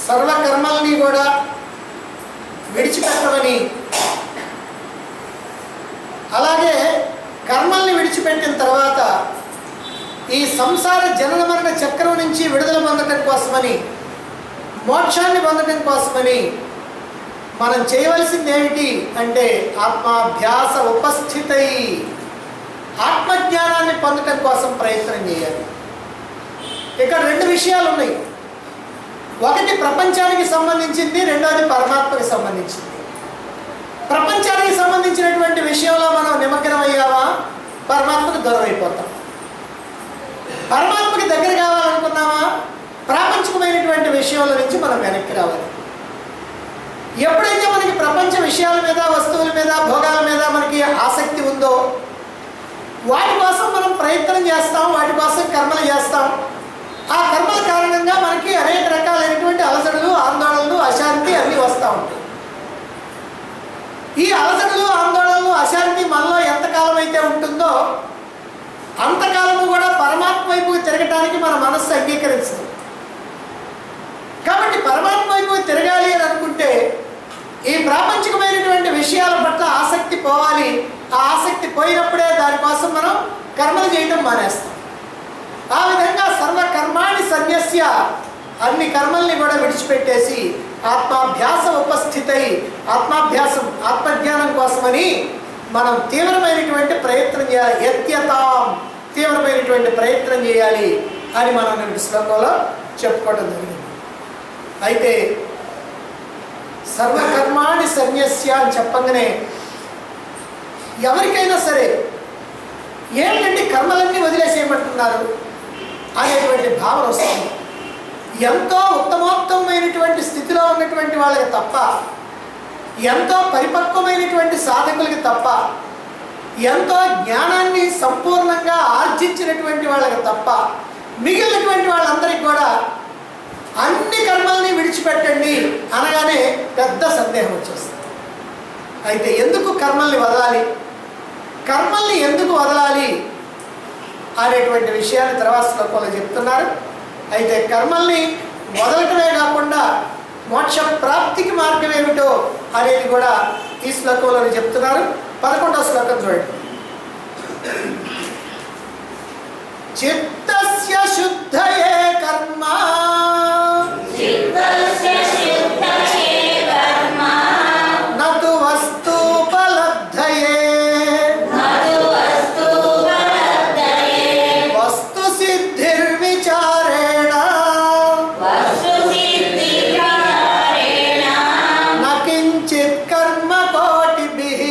సర్వకర్మల్ని కూడా విడిచిపెట్టమని, అలాగే కర్మల్ని విడిచిపెట్టిన తర్వాత ఈ సంసార జనన మరణ చక్రం నుంచి విడుదల పొందడం కోసమని, మోక్షాన్ని పొందడం కోసమని మనం చేయవలసింది ఏమిటి అంటే ఆత్మాభ్యాస ఉపస్థితై ఆత్మజ్ఞానాన్ని పొందడం కోసం ప్రయత్నం చేయాలి. ఇక్కడ రెండు విషయాలు ఉన్నాయి. ఒకటి ప్రపంచానికి సంబంధించింది, రెండోది పరమాత్మకి సంబంధించింది. ప్రపంచానికి సంబంధించినటువంటి విషయంలో మనం నిమగ్నం అయ్యామా పరమాత్మకు దూరం అయిపోతాం. పరమాత్మకి దగ్గర కావాలనుకున్నామా ప్రాపంచికమైనటువంటి విషయాల నుంచి మనం వెనక్కి రావాలి. ఎప్పుడైతే మనకి ప్రపంచ విషయాల మీద, వస్తువుల మీద, భోగాల మీద మనకి ఆసక్తి ఉందో వాటి కోసం మనం ప్రయత్నం చేస్తాం, వాటి కోసం కర్మలు చేస్తాం. ఆ కర్మల కారణంగా మనకి అనేక రకాలైనటువంటి అలసటలు, ఆందోళనలు, అశాంతి అన్నీ వస్తూ ఉంటాయి. ఈ అలసటలు, ఆందోళనలు, అశాంతి మనలో ఎంతకాలం అయితే ఉంటుందో అంతకాలము కూడా పరమాత్మ వైపు తిరగటానికి మన మనస్సు అంగీకరించదు. కాబట్టి పరమాత్మ వైపు తిరగాలి అని అనుకుంటే ఈ ప్రాపంచికమైనటువంటి విషయాల పట్ల ఆసక్తి పోవాలి. ఆ ఆసక్తి పోయినప్పుడే దానికోసం మనం కర్మలు చేయడం మానేస్తాం. ఆ విధంగా సర్వకర్మాణి సన్యస్య అన్ని కర్మల్ని కూడా విడిచిపెట్టేసి ఆత్మాభ్యాస ఉపస్థితై ఆత్మాభ్యాసం, ఆత్మజ్ఞానం కోసమని మనం తీవ్రమైనటువంటి ప్రయత్నం చేయాలి. యత్యతాం, తీవ్రమైనటువంటి ప్రయత్నం చేయాలి అని మనం నేను శ్లోకంలో చెప్పుకోవడం జరిగింది. అయితే సర్వకర్మాణి సన్యస్య అని చెప్పగానే ఎవరికైనా సరే ఏంటంటే కర్మలన్నీ వదిలేసేయమంటున్నారు అనేటువంటి భావన వస్తుంది. ఎంతో ఉత్తమోత్తమైనటువంటి స్థితిలో ఉన్నటువంటి వాళ్ళకి తప్ప, ఎంతో పరిపక్వమైనటువంటి సాధకులకి తప్ప, ఎంతో జ్ఞానాన్ని సంపూర్ణంగా ఆర్జించినటువంటి వాళ్ళకి తప్ప మిగిలినటువంటి వాళ్ళందరికీ కూడా అన్ని కర్మల్ని విడిచిపెట్టండి అనగానే పెద్ద సందేహం వచ్చేస్తుంది. అయితే ఎందుకు కర్మల్ని వదలాలి, కర్మల్ని ఎందుకు వదలాలి అనేటువంటి విషయాన్ని తర్వాత శ్లోకంలో చెప్తున్నారు. అయితే కర్మల్ని వదలటమే కాకుండా మోక్ష ప్రాప్తికి మార్గం ఏమిటో అనేది కూడా ఈ శ్లోకంలో చెప్తున్నారు. 11వ శ్లోకం చూడండి. చిత్తస్య శుద్ధయే కర్మ నతు వస్తూపలబ్ధయే వస్తు సిద్ధిర్విచారేణ నకించిత్ కర్మ కోటిభిః.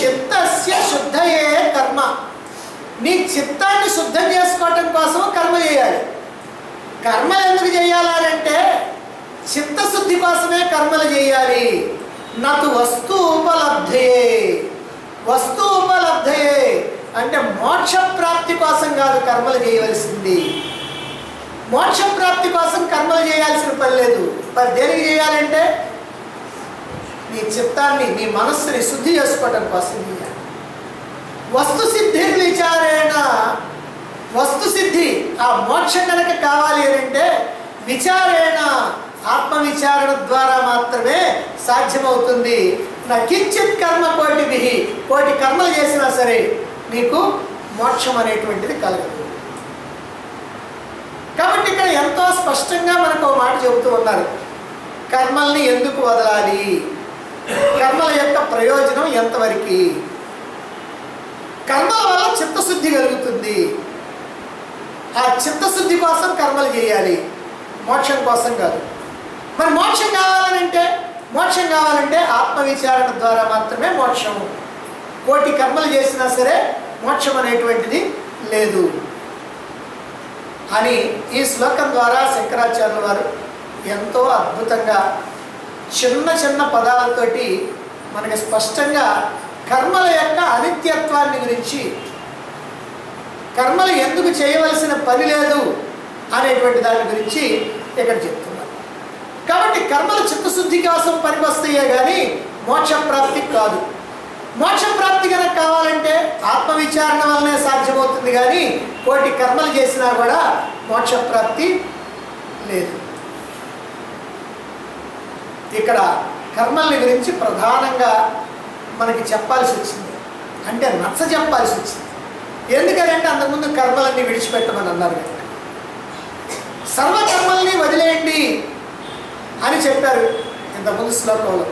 చిత్తస్య శుద్ధయే కర్మ, నీ చిత్తాన్ని శుద్ధం చేసుకోవటం కోసం కర్మ చేయాలి. కర్మలు ఎందుకు చేయాలంటే చిత్తశుద్ధి కోసమే కర్మలు చేయాలి. నతు వస్తు ఉపలబ్ధయే, వస్తు ఉపలబ్ధయే అంటే మోక్ష ప్రాప్తి కోసం కాదు కర్మలు చేయవలసింది. మోక్ష ప్రాప్తి కోసం కర్మలు చేయాల్సిన పని లేదు. మరి దేనికి చేయాలంటే నీ చిత్తాన్ని, నీ మనస్సుని శుద్ధి చేసుకోవటం కోసం చేయాలి. వస్తు సిద్ధి విచారేణ, వస్తు సిద్ధి ఆ మోక్షం కనుక కావాలి అని అంటే విచారేణ, ఆత్మవిచారణ ద్వారా మాత్రమే సాధ్యమవుతుంది. నా కించిత్ కర్మ కోటిభిః, కోటి కర్మలు చేసినా సరే నీకు మోక్షం అనేటువంటిది కలగదు. కాబట్టి ఇక్కడ ఎంతో స్పష్టంగా మనకు ఒక మాట చెబుతూ ఉన్నారు. కర్మల్ని ఎందుకు వదలాలి, కర్మల యొక్క ప్రయోజనం ఎంతవరకు, కర్మల వల్ల చిత్తశుద్ధి కలుగుతుంది. ఆ చిత్తశుద్ధి కోసం కర్మలు చేయాలి, మోక్షం కోసం కాదు. మరి మోక్షం కావాలంటే ఆత్మవిచారణ ద్వారా మాత్రమే మోక్షము. కోటి కర్మలు చేసినా సరే మోక్షం అనేటువంటిది లేదు అని ఈ శ్లోకం ద్వారా శంకరాచార్యుల వారు ఎంతో అద్భుతంగా చిన్న చిన్న పదాలతోటి మనకి స్పష్టంగా కర్మల యొక్క అనిత్యత్వాన్ని గురించి, కర్మలు ఎందుకు చేయవలసిన పని లేదు అనేటువంటి దాని గురించి ఇక్కడ చెప్తున్నారు. కాబట్టి కర్మలు చిత్తశుద్ధి కోసం పనికొస్తాయే కానీ మోక్ష ప్రాప్తికి కాదు. మోక్ష ప్రాప్తి కనుక కావాలంటే ఆత్మవిచారణ వల్లనే సాధ్యమవుతుంది, కానీ కోటి కర్మలు చేసినా కూడా మోక్ష ప్రాప్తి లేదు. ఇక్కడ కర్మల్ని గురించి ప్రధానంగా మనకి చెప్పాల్సి వచ్చింది, అంటే నచ్చ చెప్పాల్సి వచ్చింది. ఎందుకంటే అంతకుముందు కర్మలన్నీ విడిచిపెట్టమని అన్నారు కనుక. సర్వకర్మల్ని వదిలేయండి అని చెప్పారు ఇంతకుముందు శ్లోకంలో.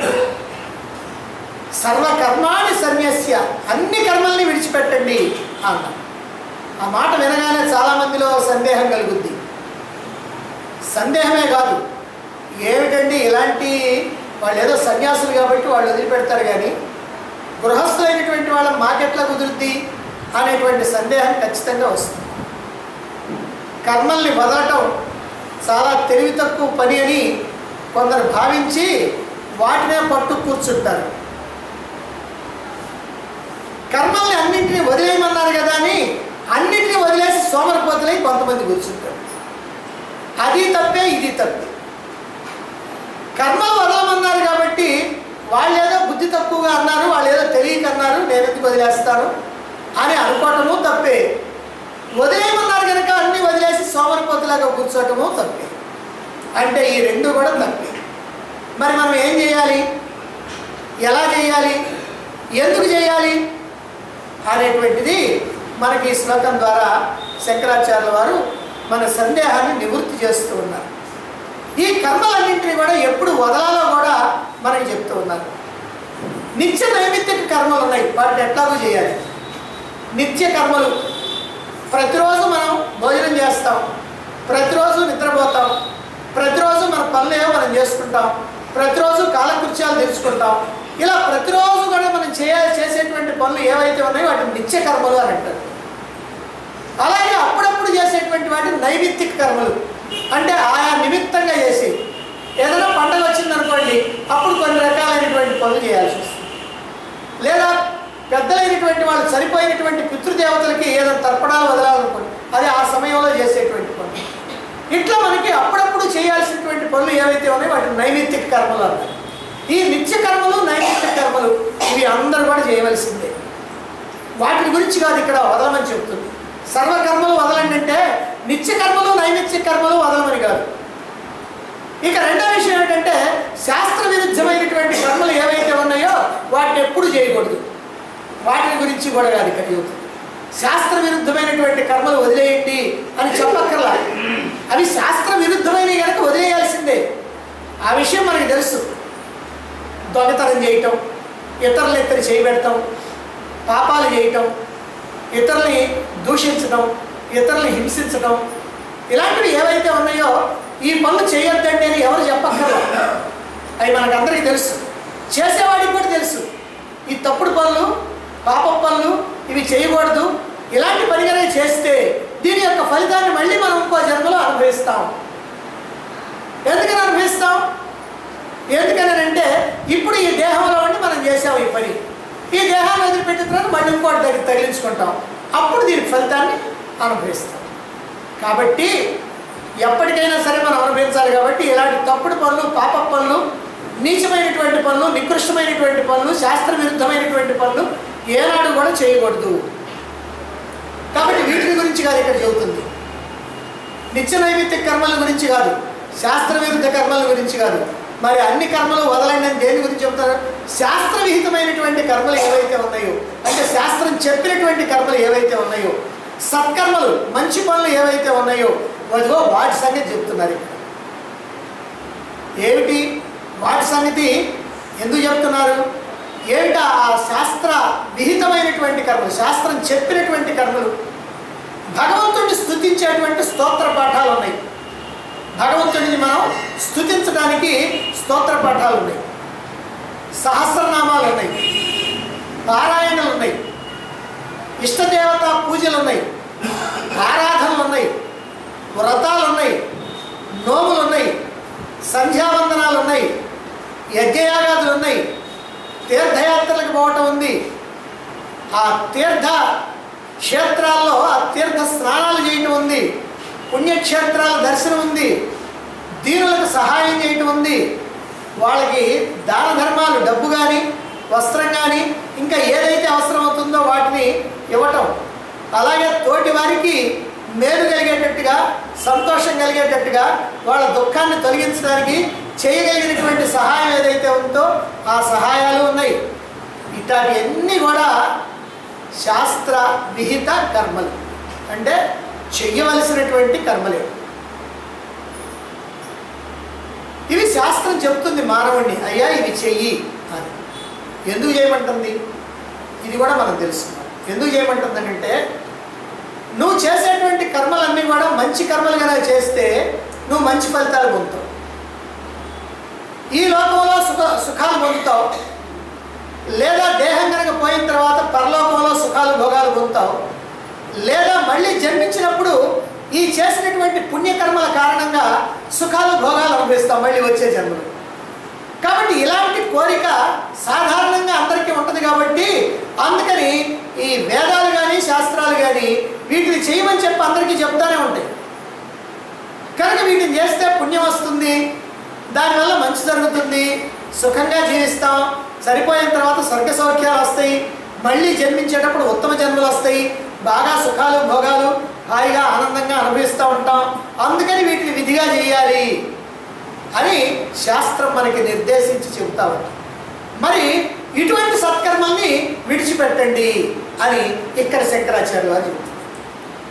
సర్వకర్మాణి సన్యస్య, అన్ని కర్మల్ని విడిచిపెట్టండి అన్నారు. ఆ మాట వినగానే చాలామందిలో సందేహం కలుగుద్ది. సందేహమే కాదు, ఏమిటండి ఇలాంటి వాళ్ళు ఏదో సన్యాసులు కాబట్టి వాళ్ళు వదిలిపెడతారు, కానీ గృహస్థులైనటువంటి వాళ్ళ మాకెట్లా కుదురుద్ది అనేటువంటి సందేహం ఖచ్చితంగా వస్తుంది. కర్మల్ని వదలటం చాలా తెలివి తక్కువ పని అని కొందరు భావించి వాటినే పట్టు కూర్చుంటారు. కర్మల్ని అన్నింటినీ వదిలేయమన్నారు కదా అని అన్నింటినీ వదిలేసి సోమరిపోతులై కొంతమంది కూర్చుంటారు. అది తప్పే, ఇది తప్పే. కర్మలు వదలమన్నారు కాబట్టి వాళ్ళు ఏదో బుద్ధి తక్కువగా అన్నారు, వాళ్ళు ఏదో తెలియకన్నారు, నేను ఎందుకు వదిలేస్తాను అని అనుకోవటము తప్పే. వదిలేయమన్నారు కనుక అన్నీ వదిలేసి సోమరిపోతులాగా కూర్చోవటము తప్పే. అంటే ఈ రెండు కూడా తప్పే. మరి మనం ఏం చేయాలి, ఎలా చేయాలి, ఎందుకు చేయాలి అనేటువంటిది మనకి ఈ శ్లోకం ద్వారా శంకరాచార్యుల వారు మన సందేహాన్ని నివృత్తి చేస్తూ ఉన్నారు. ఈ కర్మలన్నింటినీ కూడా ఎప్పుడు వదలాలో కూడా మనకి చెప్తూ ఉన్నారు. నిత్య నైమిత్తిక కర్మలు ఉన్నాయి, వాటిని ఎట్లాగూ చేయాలి. నిత్య కర్మలు, ప్రతిరోజు మనం భోజనం చేస్తాం, ప్రతిరోజు నిద్రపోతాం, ప్రతిరోజు మన పనులేవో మనం చేసుకుంటాం, ప్రతిరోజు కాలకృత్యాలు తెచ్చుకుంటాం. ఇలా ప్రతిరోజు కూడా మనం చేసేటువంటి పనులు ఏవైతే ఉన్నాయో వాటిని నిత్య కర్మలు అని అంటారు. అలాగే అప్పుడప్పుడు చేసేటువంటి వాటిని నైమిత్తిక కర్మలు, అంటే ఆయా నిమిత్తంగా చేసి. ఏదైనా పండుగ వచ్చిందనుకోండి, అప్పుడు కొన్ని రకాలైనటువంటి పనులు చేయాల్సి వస్తుంది. లేదా పెద్దలైనటువంటి వాళ్ళు చనిపోయినటువంటి పితృదేవతలకి ఏదైనా తర్పణాలు వదలాలనుకోండి, అది ఆ సమయంలో చేసేటువంటి పనులు. ఇట్లా మనకి అప్పుడప్పుడు చేయాల్సినటువంటి పనులు ఏవైతే ఉన్నాయో వాటిని నైమిత్తిక కర్మలు అన్నారు. ఈ నిత్య కర్మలు, నైమిత్తిక కర్మలు ఇవి అందరూ కూడా చేయవలసిందే. వాటి గురించి కాదు ఇక్కడ వదలమని చెప్తుంది. సర్వకర్మలు వదలండి అంటే నిత్య కర్మలు, నైమిత్తిక కర్మలు వదలమని కాదు. ఇక రెండో విషయం ఏంటంటే శాస్త్ర విరుద్ధమైనటువంటి కర్మలు ఏవైతే ఉన్నాయో వాటిని ఎప్పుడు చేయకూడదు. వాటిని గురించి కూడా కాదు ఇక్కడ చెబుతుంది. శాస్త్ర విరుద్ధమైనటువంటి కర్మలు వదిలేయండి అని చెప్పక్కర్లా. అవి శాస్త్ర విరుద్ధమైనవి కనుక వదిలేయాల్సిందే. ఆ విషయం మనకి తెలుసు. దొంగతనం చేయటం, ఇతరులు ఇద్దరు చేయబెడటం, పాపాలు చేయటం, ఇతరుల్ని దూషించడం, ఇతరుల్ని హింసించడం, ఇలాంటివి ఏవైతే ఉన్నాయో ఈ పనులు చేయొద్దండి అని ఎవరు చెప్పక్కర్లా. అవి మనకందరికీ తెలుసు, చేసేవాడికి కూడా తెలుసు. ఈ తప్పుడు పనులు, పాప పనులు ఇవి చేయకూడదు. ఇలాంటి పనిగానే చేస్తే దీని యొక్క ఫలితాన్ని మళ్ళీ మనం ఇంకో జన్మలో అనుభవిస్తాం. ఎందుకని అనుభవిస్తాం? ఎందుకనంటే ఇప్పుడు ఈ దేహంలో ఉండి మనం చేసాం ఈ పని, ఈ దేహాన్ని వదిలిపెట్టిన తర్వాత మళ్ళీ ఇంకోటి దగ్గర తగిలించుకుంటాం, అప్పుడు దీని ఫలితాన్ని అనుభవిస్తాం. కాబట్టి ఎప్పటికైనా సరే మనం అనుభవించాలి. కాబట్టి ఇలాంటి తప్పుడు పనులు, పాప పనులు, నీచమైనటువంటి పనులు, నికృష్టమైనటువంటి పనులు, శాస్త్ర విరుద్ధమైనటువంటి పనులు ఏనాడు కూడా చేయకూడదు. కాబట్టి వీటి గురించి కాదు ఇక్కడ చెబుతుంది. నిత్య నైమిత్తిక కర్మల గురించి కాదు, శాస్త్ర విరుద్ధ కర్మల గురించి కాదు. మరి అన్ని కర్మలు వదలండి అని దేని గురించి చెప్తారు? శాస్త్ర విహితమైనటువంటి కర్మలు ఏవైతే ఉన్నాయో, అంటే శాస్త్రం చెప్పినటువంటి కర్మలు ఏవైతే ఉన్నాయో, సత్కర్మలు, మంచి పనులు ఏవైతే ఉన్నాయో అదిగో వాటి సంగతి చెప్తున్నారు ఇక్కడ. ఏమిటి వాటి సంగతి? ఎందుకు చెప్తున్నారు? ఏమిటా ఆ శాస్త్ర విహితమైనటువంటి కర్మలు, శాస్త్రం చెప్పినటువంటి కర్మలు? భగవంతుడిని స్తుతించేటువంటి స్తోత్ర పాఠాలు ఉన్నాయి. భగవంతుడిని మనం స్తుతించడానికి స్తోత్ర పాఠాలు ఉన్నాయి, సహస్రనామాలు ఉన్నాయి, పారాయణలు ఉన్నాయి, ఇష్టదేవత పూజలు ఉన్నాయి, ఆరాధనలు ఉన్నాయి, వ్రతాలు ఉన్నాయి, నోములు ఉన్నాయి, సంధ్యావందనాలు ఉన్నాయి, యజ్ఞయాగాదులు ఉన్నాయి, తీర్థయాత్రలకు పోవటం ఉంది. ఆ తీర్థ క్షేత్రాల్లో ఆ తీర్థ స్నానాలు చేయటం ఉంది, పుణ్యక్షేత్రాల దర్శనం ఉంది, దీనులకు సహాయం చేయటం ఉంది, వాళ్ళకి దాన ధర్మాలు, డబ్బు కానీ వస్త్రం కానీ ఇంకా ఏదైతే అవసరం అవుతుందో వాటిని ఇవ్వటం, అలాగే తోటి వారికి మేలు కలిగేటట్టుగా, సంతోషం కలిగేటట్టుగా, వాళ్ళ దుఃఖాన్ని తొలగించడానికి చేయగలిగినటువంటి సహాయం ఏదైతే ఉందో ఆ సహాయాలు ఉన్నాయి. ఇట్లాంటివన్నీ కూడా శాస్త్ర విహిత కర్మలు, అంటే చెయ్యవలసినటువంటి కర్మలే. ఇవి శాస్త్రం చెప్తుంది మానవుడిని, అయ్యా ఇవి చెయ్యి అని. ఎందుకు చేయమంటుంది ఇది కూడా మనం తెలుసుకున్నాం. ఎందుకు చేయమంటుందనంటే, నువ్వు చేసేటువంటి కర్మలన్నీ కూడా మంచి కర్మలు కనుక చేస్తే నువ్వు మంచి ఫలితాలు పొందుతావు, ఈ లోకంలో సుఖాలు పొందుతావు, లేదా దేహం కనుక పోయిన తర్వాత పరలోకంలో సుఖాలు భోగాలు పొందుతావు, లేదా మళ్ళీ జన్మించినప్పుడు ఈ చేసినటువంటి పుణ్యకర్మల కారణంగా సుఖాలు భోగాలు అనుభవిస్తాం మళ్ళీ వచ్చే జన్మలు. కాబట్టి ఇలాంటి కోరిక సాధారణంగా అందరికీ ఉంటుంది. కాబట్టి అందుకని ఈ వేదాలు కానీ శాస్త్రాలు కానీ వీటిని చేయమని చెప్పి అందరికీ చెప్తానే ఉంటాయి. కనుక వీటిని చేస్తే పుణ్యం వస్తుంది, దానివల్ల మంచి జరుగుతుంది, సుఖంగా జీవిస్తాం, సరిపోయిన తర్వాత స్వర్గ సౌఖ్యాలు వస్తాయి, మళ్ళీ జన్మించేటప్పుడు ఉత్తమ జన్మలు వస్తాయి, బాగా సుఖాలు భోగాలు హాయిగా ఆనందంగా అనుభవిస్తూ ఉంటాం. అందుకని వీటిని విధిగా చేయాలి అని శాస్త్రం మనకి నిర్దేశించి చెబుతా ఉంటాం. మరి ఇటువంటి సత్కర్మల్ని విడిచిపెట్టండి అని ఇక్కడ శంకరాచార్య వారు చెబుతున్నారు.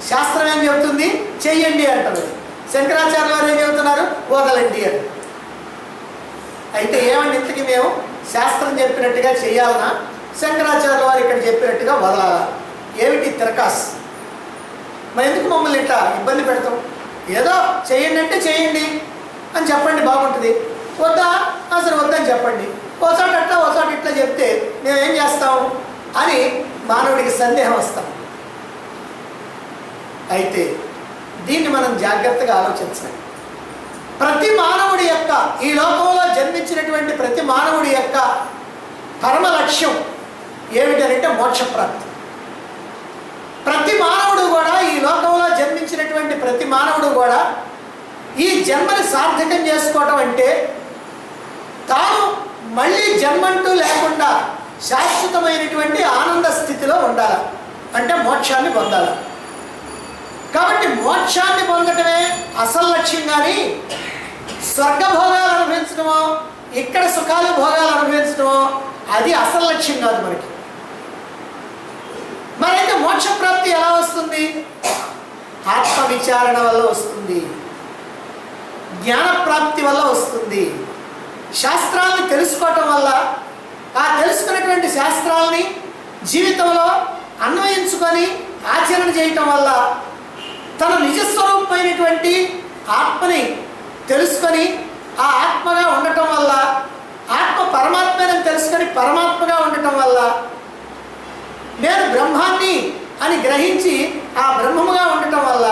శాస్త్రం ఏం చెబుతుంది? చెయ్యండి అంటారు. శంకరాచార్య వారు ఏం చెబుతున్నారు? వదలండి అని. అయితే ఏమండి, ఇంతకీ మేము శాస్త్రం చెప్పినట్టుగా చేయాలన్నా శంకరాచార్య వారు ఇక్కడ చెప్పినట్టుగా వదలాలా? ఏమిటి తిరకాస్? మరి ఎందుకు మమ్మల్ని ఇట్లా ఇబ్బంది పెడతాం? ఏదో చేయండి అంటే చేయండి అని చెప్పండి, బాగుంటుంది. వద్దా అసలు వద్దని చెప్పండి, ఓసారి అట్లా ఓసారి ఇట్లా చెప్తే మేమేం చేస్తాం అని మానవుడికి సందేహం వస్తాం. అయితే దీన్ని మనం జాగ్రత్తగా ఆలోచించాలి. ప్రతి మానవుడి యొక్క, ఈ లోకంలో జన్మించినటువంటి ప్రతి మానవుడి యొక్క పరమ లక్ష్యం ఏమిటంటే మోక్షప్రాప్తి. ప్రతి మానవుడు కూడా, ఈ లోకంలో జన్మించినటువంటి ప్రతి మానవుడు కూడా ఈ జన్మని సార్థకం చేసుకోవటం అంటే తాను మళ్ళీ జన్మంటూ లేకుండా శాశ్వతమైనటువంటి ఆనంద స్థితిలో ఉండాలి, అంటే మోక్షాన్ని పొందాలి. కాబట్టి మోక్షాన్ని పొందటమే అసలు లక్ష్యం. కానీ స్వర్గభోగాలు అనుభవించడమో, ఇక్కడ సుఖాలు భోగాలు అనుభవించడమో అది అసలు లక్ష్యం కాదు మనకి. మరైతే మోక్షప్రాప్తి ఎలా వస్తుంది? ఆత్మ విచారణ వల్ల వస్తుంది, జ్ఞానప్రాప్తి వల్ల వస్తుంది, శాస్త్రాలను తెలుసుకోవటం వల్ల, ఆ తెలుసుకున్నటువంటి శాస్త్రాలని జీవితంలో అన్వయించుకొని ఆచరణ చేయటం వల్ల, తన నిజస్వరూపమైనటువంటి ఆత్మని తెలుసుకొని ఆ ఆత్మగా ఉండటం వల్ల, ఆత్మ పరమాత్మని తెలుసుకొని పరమాత్మగా ఉండటం వల్ల, నేను బ్రహ్మాన్ని అని గ్రహించి ఆ బ్రహ్మముగా ఉండటం వల్ల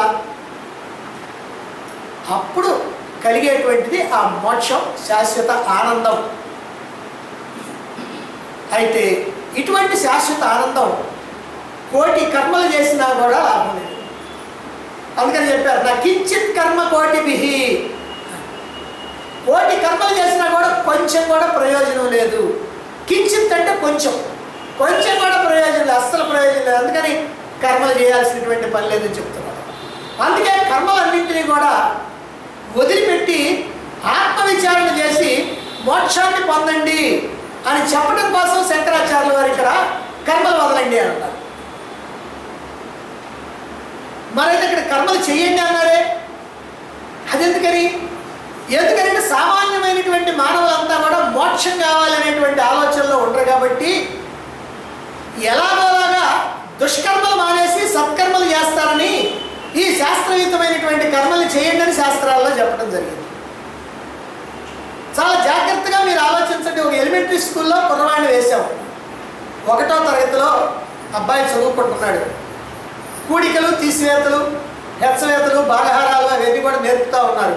అప్పుడు కలిగేటువంటిది ఆ మోక్షం, శాశ్వత ఆనందం. అయితే ఇటువంటి శాశ్వత ఆనందం కోటి కర్మలు చేసినా కూడా లాభం లేదు. అందుకని చెప్పారు, నా కించిత్ కర్మ కోటిభిః. కోటి కర్మలు చేసినా కూడా కొంచెం కూడా ప్రయోజనం లేదు. కించిత్ అంటే కొంచెం, కొంచెం కూడా ప్రయోజనం లేదు, అస్సలు ప్రయోజనం లేదు. అందుకని కర్మలు చేయాల్సినటువంటి పని లేదని చెప్తున్నారు. అందుకే కర్మలన్నింటినీ కూడా వదిలిపెట్టి ఆత్మవిచారణ చేసి మోక్షాన్ని పొందండి అని చెప్పడం కోసం శంకరాచార్యుల వారు ఇక్కడ కర్మలు వదలండి అన్నారు. మరైతే ఇక్కడ కర్మలు చేయండి అన్నారే, అది ఎందుకని? ఎందుకంటే సామాన్యమైనటువంటి మానవులంతా కూడా మోక్షం కావాలనేటువంటి ఆలోచనలో ఉండరు. కాబట్టి ఎలాగోలాగా దుష్కర్మలు మానేసి సత్కర్మలు చేస్తారని ఈ శాస్త్రయుతమైనటువంటి కర్మలు చేయండి అని శాస్త్రాల్లో చెప్పడం జరిగింది. చాలా జాగ్రత్తగా మీరు ఆలోచించండి. ఒక ఎలిమెంటరీ స్కూల్లో కుర్రవాడిని వేశాం. 1వ తరగతిలో అబ్బాయి చదువుకుంటున్నాడు. కూడికలు, తీసివేతలు, హెచ్చవేతలు, భాగహారాలు అవన్నీ కూడా నేర్పుతూ ఉన్నారు.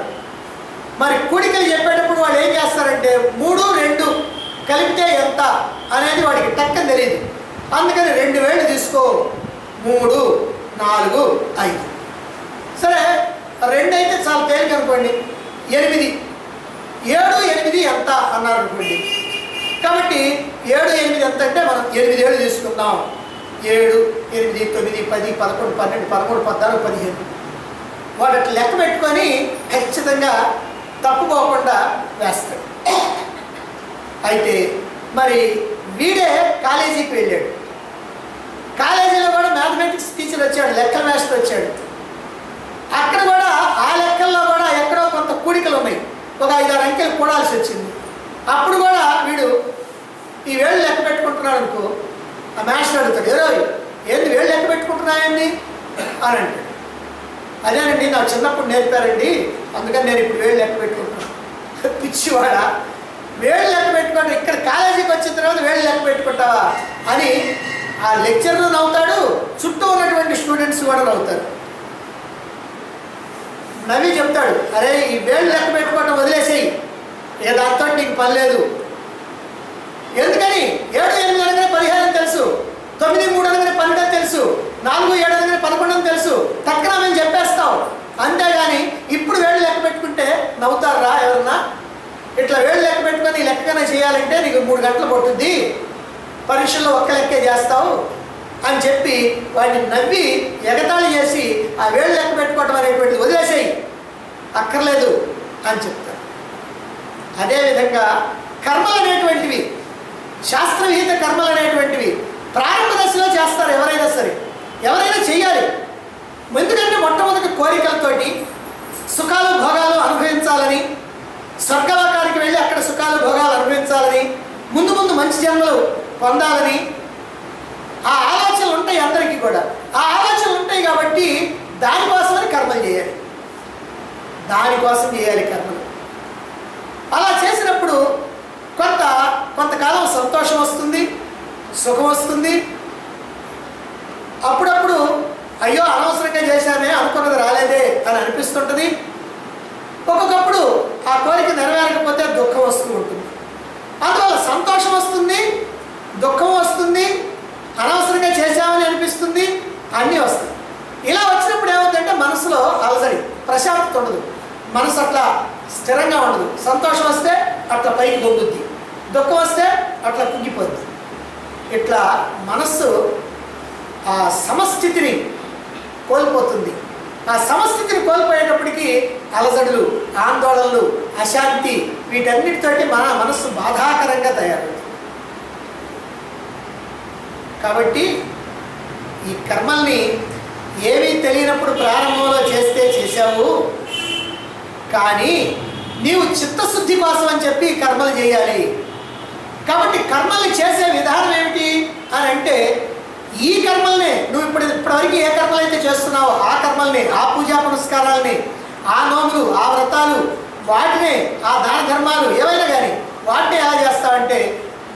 మరి కూడికలు చెప్పేటప్పుడు వాడు ఏం చేస్తారంటే 3, 2 కలిపితే ఎంత అనేది వాడికి టక్కని తెలియదు. అందుకని 2 వేళ్ళు తీసుకో, 3, 4, 5. సరే 2 అయితే చాలా తేలిక అనుకోండి, 8, 7, 8 ఎంత అన్నారు అనుకోండి. కాబట్టి 7, 8 ఎంత అంటే మనం 8 ఏళ్ళు తీసుకుందాం. 7, 8, 9, 10, 11, 12, 13, 14, 15 వాడు అట్లా లెక్క పెట్టుకొని ఖచ్చితంగా తప్పుకోకుండా వేస్తాడు. అయితే మరి వీడే కాలేజీకి వెళ్ళాడు. కాలేజీలో కూడా మ్యాథమెటిక్స్ టీచర్ వచ్చాడు, లెక్కల మాస్టర్ వచ్చాడు. అక్కడ కూడా ఆ లెక్కల్లో కూడా ఎక్కడో కొంత కూడికలు ఉన్నాయి, ఒక 5-6 అంకెలు కూడాల్సి వచ్చింది. అప్పుడు కూడా వీడు ఈ వేళ్ళు లెక్క పెట్టుకుంటున్నాడు అనుకో, ఆ మాస్టర్ అడుగుతాడు, ఏంది వేళ్ళు లెక్క పెట్టుకుంటున్నాయండి అని అంటాడు. అదేనండి నాకు చిన్నప్పుడు నేర్పారండి, అందుకని నేను ఇప్పుడు వేళ్ళు లెక్క పెట్టుకుంటున్నాను. పిచ్చివాడ, వేళ్ళు లెక్క పెట్టుకోండి, ఇక్కడ కాలేజీకి వచ్చిన తర్వాత వేళ్ళు లెక్క పెట్టుకుంటావా అని ఆ లెక్చరర్ నవ్వుతాడు, చుట్టూ ఉన్నటువంటి స్టూడెంట్స్ కూడా నవ్వుతారు. నవ్వి చెప్తాడు, అరే ఈ వేళ్ళు లెక్క పెట్టుకోవటం వదిలేసేయి, ఏ దాంతో నీకు పని లేదు. ఎందుకని 7, 8 అనగానే 15 అని తెలుసు, 9, 3 అనగానే 12 అని తెలుసు, 4, 7 అనగానే 11 అని తెలుసు, తక్కువ మేము చెప్పేస్తాం. అంతేగాని ఇప్పుడు వేళ్ళు లెక్క పెట్టుకుంటే నవ్వుతారా ఎవరన్నా? ఇట్లా వేళ్ళు లెక్క పెట్టుకొని లెక్కన చేయాలంటే నీకు 3 గంటలు పట్టుద్ది, పరీక్షల్లో ఒక్క లెక్కే చేస్తావు అని చెప్పి వాడిని నవ్వి ఎగతాళి చేసి ఆ వేళ్ళు లెక్క పెట్టుకోవటం అనేటువంటిది వదిలేసేయి, అక్కర్లేదు అని చెప్తారు. అదేవిధంగా కర్మలు అనేటువంటివి, శాస్త్రవిహిత కర్మలు అనేటువంటివి ప్రారంభ దశలో చేస్తారు. ఎవరైనా సరే, ఎవరైనా చెయ్యాలి. ఎందుకంటే మొట్టమొదటి కోరికలతోటి సుఖాలు భోగాలు అనుభవించాలని, స్వర్గలోకానికి వెళ్ళి అక్కడ సుఖాలు భోగాలు అనుభవించాలని, ముందు ముందు మంచి జన్మలు పొందాలని ఆ ఆలోచనలు ఉంటాయి అందరికీ కూడా. ఆ ఆలోచనలు ఉంటాయి కాబట్టి దానికోసమని కర్మలు చేయాలి, దానికోసం చేయాలి కర్మలు. అలా చేసినప్పుడు కొంతకాలం సంతోషం వస్తుంది, సుఖం వస్తుంది. అప్పుడప్పుడు అయ్యో అనవసరంగా చేశామే, అనుకున్నది రాలేదే అని అనిపిస్తుంటుంది. ఒక్కొక్కప్పుడు ఆ కోరిక నెరవేరకపోతే దుఃఖం వస్తూ ఉంటుంది. అందువల్ల సంతోషం వస్తుంది, దుఃఖం వస్తుంది, అనవసరంగా చేశామని అనిపిస్తుంది, అన్నీ వస్తాయి. ఇలా వచ్చినప్పుడు ఏమవుతుందంటే మనసులో అలసడి, ప్రశాంతత ఉండదు, మనసు అట్లా స్థిరంగా ఉండదు. సంతోషం వస్తే అట్లా పైకి దొంగుద్ది, దుఃఖం వస్తే అట్లా కుంగిపోద్ది. ఇట్లా మనస్సు ఆ సమస్థితిని కోల్పోతుంది. ఆ సమస్థితిని కోల్పోయేటప్పటికీ అలజడులు, ఆందోళనలు, అశాంతి, వీటన్నిటితోటి మన మనస్సు బాధాకరంగా తయారవుతుంది. కాబట్టి ఈ కర్మల్ని ఏమీ తెలియనప్పుడు ప్రారంభంలో చేసావు, కానీ నీవు చిత్తశుద్ధి కోసం అని చెప్పి కర్మలు చేయాలి. కాబట్టి కర్మల్ని చేసే విధానం ఏమిటి అని అంటే, ఈ కర్మల్ని నువ్వు ఇప్పటివరకు ఏ కర్మలు అయితే చేస్తున్నావో ఆ కర్మల్ని, ఆ పూజా పునస్కారాలని, ఆ నోములు, ఆ వ్రతాలు, వాటినే, ఆ దాన ధర్మాలు ఏవైనా కానీ వాటిని ఎలా చేస్తావంటే,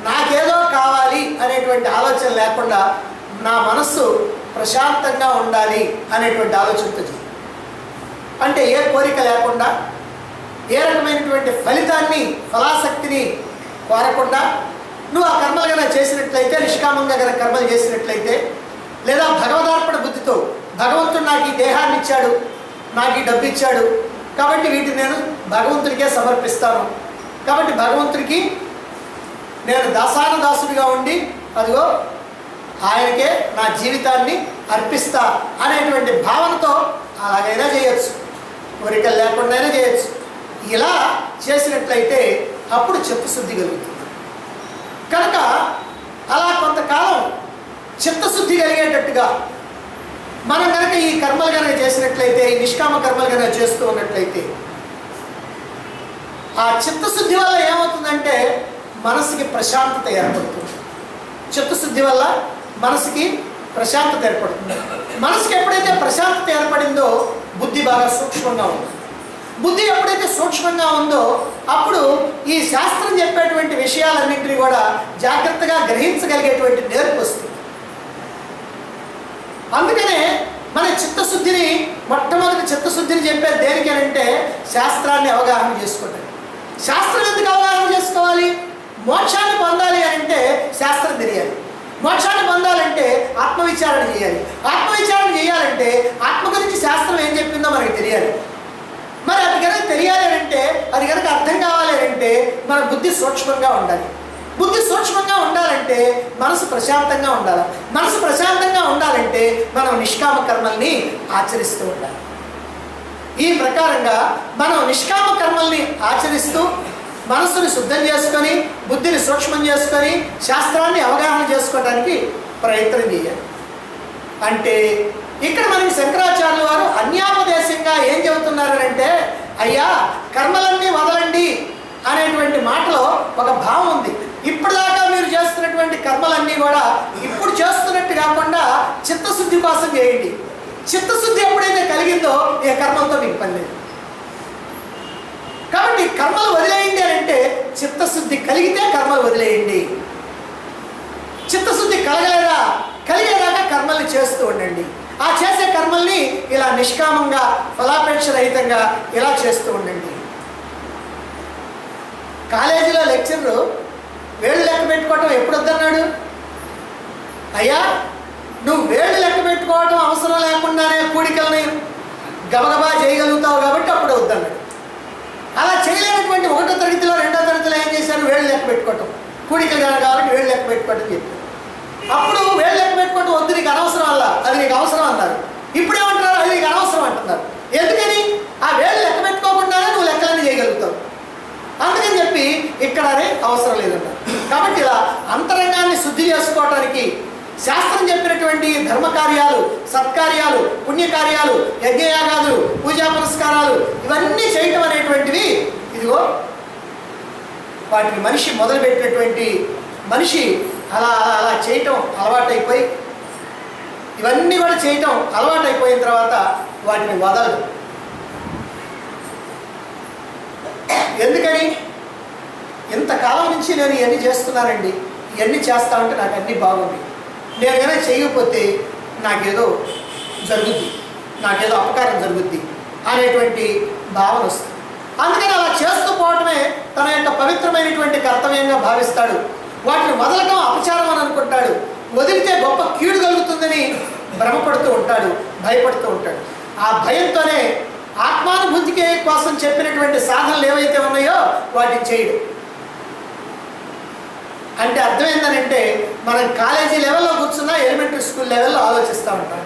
నాకేదో కావాలి అనేటువంటి ఆలోచన లేకుండా నా మనస్సు ప్రశాంతంగా ఉండాలి అనేటువంటి ఆలోచనతో చేయి. అంటే ఏ కోరిక లేకుండా, ఏ రకమైనటువంటి ఫలాసక్తిని కోరకుండా నువ్వు ఆ కర్మలు కనుక చేసినట్లయితే, నిష్కామంగా కనుక కర్మలు చేసినట్లయితే, లేదా భగవదార్పణ బుద్ధితో భగవంతుడు నాకు ఈ దేహాన్ని ఇచ్చాడు, నాకు ఈ డబ్బు ఇచ్చాడు, కాబట్టి వీటిని నేను భగవంతుడికే సమర్పిస్తాను, కాబట్టి భగవంతుడికి నేను దాసుడిగా ఉండి అదిగో ఆయనకే నా జీవితాన్ని అర్పిస్తా అనేటువంటి భావనతో అలాగైనా చేయొచ్చు, కోరికలు లేకుండా చేయొచ్చు. ఇలా చేసినట్లయితే అప్పుడు చిత్తశుద్ధి కలుగుతుంది. కనుక అలా కొంతకాలం చిత్తశుద్ధి కలిగేటట్టుగా మనం కనుక ఈ కర్మలు కనుక చేసినట్లయితే, ఈ నిష్కామ కర్మలు కనుక చేస్తూ ఉన్నట్లయితే, ఆ చిత్తశుద్ధి వల్ల ఏమవుతుందంటే మనసుకి ప్రశాంతత ఏర్పడుతుంది. చిత్తశుద్ధి వల్ల మనసుకి ప్రశాంతత ఏర్పడుతుంది. మనసుకి ఎప్పుడైతే ప్రశాంతత ఏర్పడిందో బుద్ధి బాగా సూక్ష్మంగా ఉంటుంది. బుద్ధి ఎప్పుడైతే సూక్ష్మంగా ఉందో అప్పుడు ఈ శాస్త్రం చెప్పేటువంటి విషయాలన్నింటినీ కూడా జాగ్రత్తగా గ్రహించగలిగేటువంటి నేర్పు వస్తుంది. అందుకనే మన చిత్తశుద్ధిని, మొట్టమొదటి చిత్తశుద్ధిని చెప్పేది దేనికేనంటే శాస్త్రాన్ని అవగాహన చేసుకోవడం. శాస్త్రం ఎందుకు అవగాహన చేసుకోవాలి? మోక్షాన్ని పొందాలి అంటే శాస్త్రం తెలియాలి. మోక్షాన్ని పొందాలంటే ఆత్మవిచారణ చేయాలి. ఆత్మవిచారణ చేయాలంటే ఆత్మ గురించి శాస్త్రం ఏం చెప్పిందో మనకి తెలియాలి. మరి అది కనుక తెలియాలి అంటే, అది కనుక అర్థం కావాలి అంటే మన బుద్ధి సూక్ష్మంగా ఉండాలి. బుద్ధి సూక్ష్మంగా ఉండాలంటే మనసు ప్రశాంతంగా ఉండాలి. మనసు ప్రశాంతంగా ఉండాలంటే మనం నిష్కామ కర్మల్ని ఆచరిస్తూ ఉండాలి. ఈ ప్రకారంగా మనం నిష్కామ కర్మల్ని ఆచరిస్తూ మనసుని శుద్ధం చేసుకొని బుద్ధిని సూక్ష్మం చేసుకొని శాస్త్రాన్ని అవగాహన చేసుకోవడానికి ప్రయత్నం చేయాలి. అంటే ఇక్కడ మనకి శంకరాచార్యుల వారు అన్యాపదేశంగా ఏం చెబుతున్నారంటే, అయ్యా కర్మలన్నీ వదలండి అనేటువంటి మాటలో ఒక భావం ఉంది. ఇప్పటిదాకా మీరు చేస్తున్నటువంటి కర్మలన్నీ కూడా ఇప్పుడు చేస్తున్నట్టు కాకుండా చిత్తశుద్ధి కోసం చేయండి. చిత్తశుద్ధి ఎప్పుడైతే కలిగిందో ఏ కర్మలతో మీకు పని లేదు. కాబట్టి కర్మలు వదిలేయండి అని అంటే చిత్తశుద్ధి కలిగితే కర్మలు వదిలేయండి. చిత్తశుద్ధి కలగలేదా, కలిగేదాకా కర్మల్ని చేస్తూ ఉండండి. ఆ చేసే కర్మల్ని ఇలా నిష్కామంగా ఫలాపేక్ష రహితంగా ఇలా చేస్తూ ఉండండి. కాలేజీలో లెక్చరరు వేళ్ళు లెక్క పెట్టుకోవటం ఎప్పుడు వద్దన్నాడు? అయ్యా నువ్వు వేళ్ళు లెక్క పెట్టుకోవటం అవసరం లేకుండానే కూడికల్ని గబగబా చేయగలుగుతావు కాబట్టి అప్పుడు వద్దన్నాడు. అలా చేయలేనటువంటి 1వ తరగతిలో 2వ తరగతిలో ఏం చేశారు? వేళ్ళు లెక్క పెట్టుకోవటం, కూడికలు కాబట్టి వేళ్ళు లెక్క పెట్టుకోవటం చెప్పారు. అప్పుడు వేళ్ళు లెక్క పెట్టుకోవటం వద్దు, నీకు అనవసరం అలా, అది నీకు అవసరం అన్నారు. ఇప్పుడు ఏమంటున్నారు? అది నీకు అనవసరం అంటున్నారు. ఎందుకని? ఆ వేళ్ళు లెక్క పెట్టుకోకుండానే నువ్వు లెక్కలన్నీ చేయగలుగుతావు. అందుకని చెప్పి ఇక్కడ అదే అవసరం లేదన్నారు. కాబట్టి ఇలా అంతరంగాన్ని శుద్ధి చేసుకోవటానికి శాస్త్రం చెప్పినటువంటి ధర్మకార్యాలు, సత్కార్యాలు, పుణ్యకార్యాలు, యజ్ఞయాగాదులు, పూజా పురస్కారాలు ఇవన్నీ చేయటం అనేటువంటివి ఇదిగో వాటిని మనిషి మొదలుపెట్టినటువంటి మనిషి అలా అలా అలా చేయటం అలవాటైపోయి ఇవన్నీ కూడా చేయటం అలవాటైపోయిన తర్వాత వాటిని వదలదు. ఎందుకని? ఇంతకాలం నుంచి నేను ఇవన్నీ చేస్తున్నానండి, ఇవన్నీ చేస్తా ఉంటే నాకు అన్నీ బాగుంది, నేను ఏమైనా చేయకపోతే నాకేదో జరుగుద్ది, నాకేదో అపకారం జరుగుద్ది అనేటువంటి భావన వస్తుంది. అందుకని అలా చేస్తూ పోవటమే తన యొక్క పవిత్రమైనటువంటి కర్తవ్యంగా భావిస్తాడు. వాటిని వదలటం అపచారం అని అనుకుంటాడు. వదిలితే గొప్ప కీడు కలుగుతుందని భ్రమపడుతూ ఉంటాడు, భయపడుతూ ఉంటాడు. ఆ భయంతోనే ఆత్మానుభూతికి కోసం చెప్పినటువంటి సాధనలు ఏవైతే ఉన్నాయో వాటిని చేయడు. అంటే అర్థం ఏంటంటే మనం కాలేజీ లెవెల్లో కూర్చున్నా ఎలిమెంటరీ స్కూల్ లెవెల్లో ఆలోచిస్తూ ఉంటాం.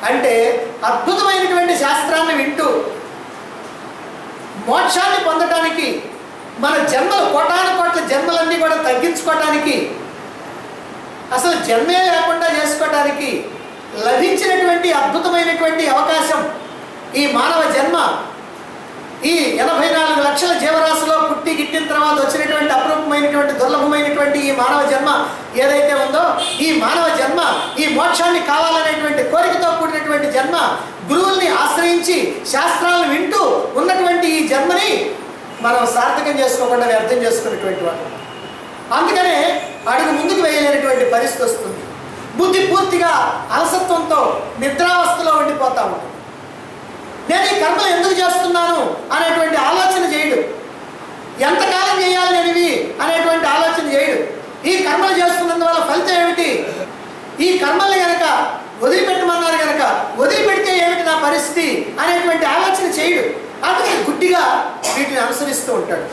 అంటే అద్భుతమైనటువంటి శాస్త్రాన్ని వింటూ మోక్షాన్ని పొందటానికి మన జన్మలు కోటాను కోట్ల జన్మలన్నీ కూడా తగ్గించుకోవటానికి, అసలు జన్మే లేకుండా చేసుకోవటానికి లభించినటువంటి అద్భుతమైనటువంటి అవకాశం ఈ మానవ జన్మ. ఈ 84 లక్షల జీవరాశిలో పుట్టి గిట్టిన తర్వాత వచ్చినటువంటి అపరూపమైనటువంటి దుర్లభమైనటువంటి ఈ మానవ జన్మ ఏదైతే ఉందో, ఈ మానవ జన్మ ఈ మోక్షాన్ని కావాలనేటువంటి కోరికతో కూడినటువంటి జన్మ, గురువుల్ని ఆశ్రయించి శాస్త్రాలను వింటూ ఉన్నటువంటి ఈ జన్మని మనం సార్థకం చేసుకోకుండా వ్యర్థం చేసుకున్నటువంటి వాడు. అందుకనే అడుగు ముందుకు వేయలేనటువంటి పరిస్థితి వస్తుంది. బుద్ధి పూర్తిగా అలసత్వంతో నిద్రావస్థలో ఉండిపోతా ఉంటుంది. నేను ఈ కర్మలు ఎందుకు చేస్తున్నాను అనేటువంటి ఆలోచన చేయడు. ఎంతకాలం చేయాలి నేను ఇవి అనేటువంటి ఆలోచన చేయడు. ఈ కర్మలు చేస్తున్నందువల్ల ఫలితం ఏమిటి? ఈ కర్మల్ని కనుక వదిలిపెట్టమన్నారు కనుక వదిలిపెడితే ఏమిటి నా పరిస్థితి అనేటువంటి ఆలోచన చేయడు. అందుకే గుడ్డిగా వీటిని అనుసరిస్తూ ఉంటాడు.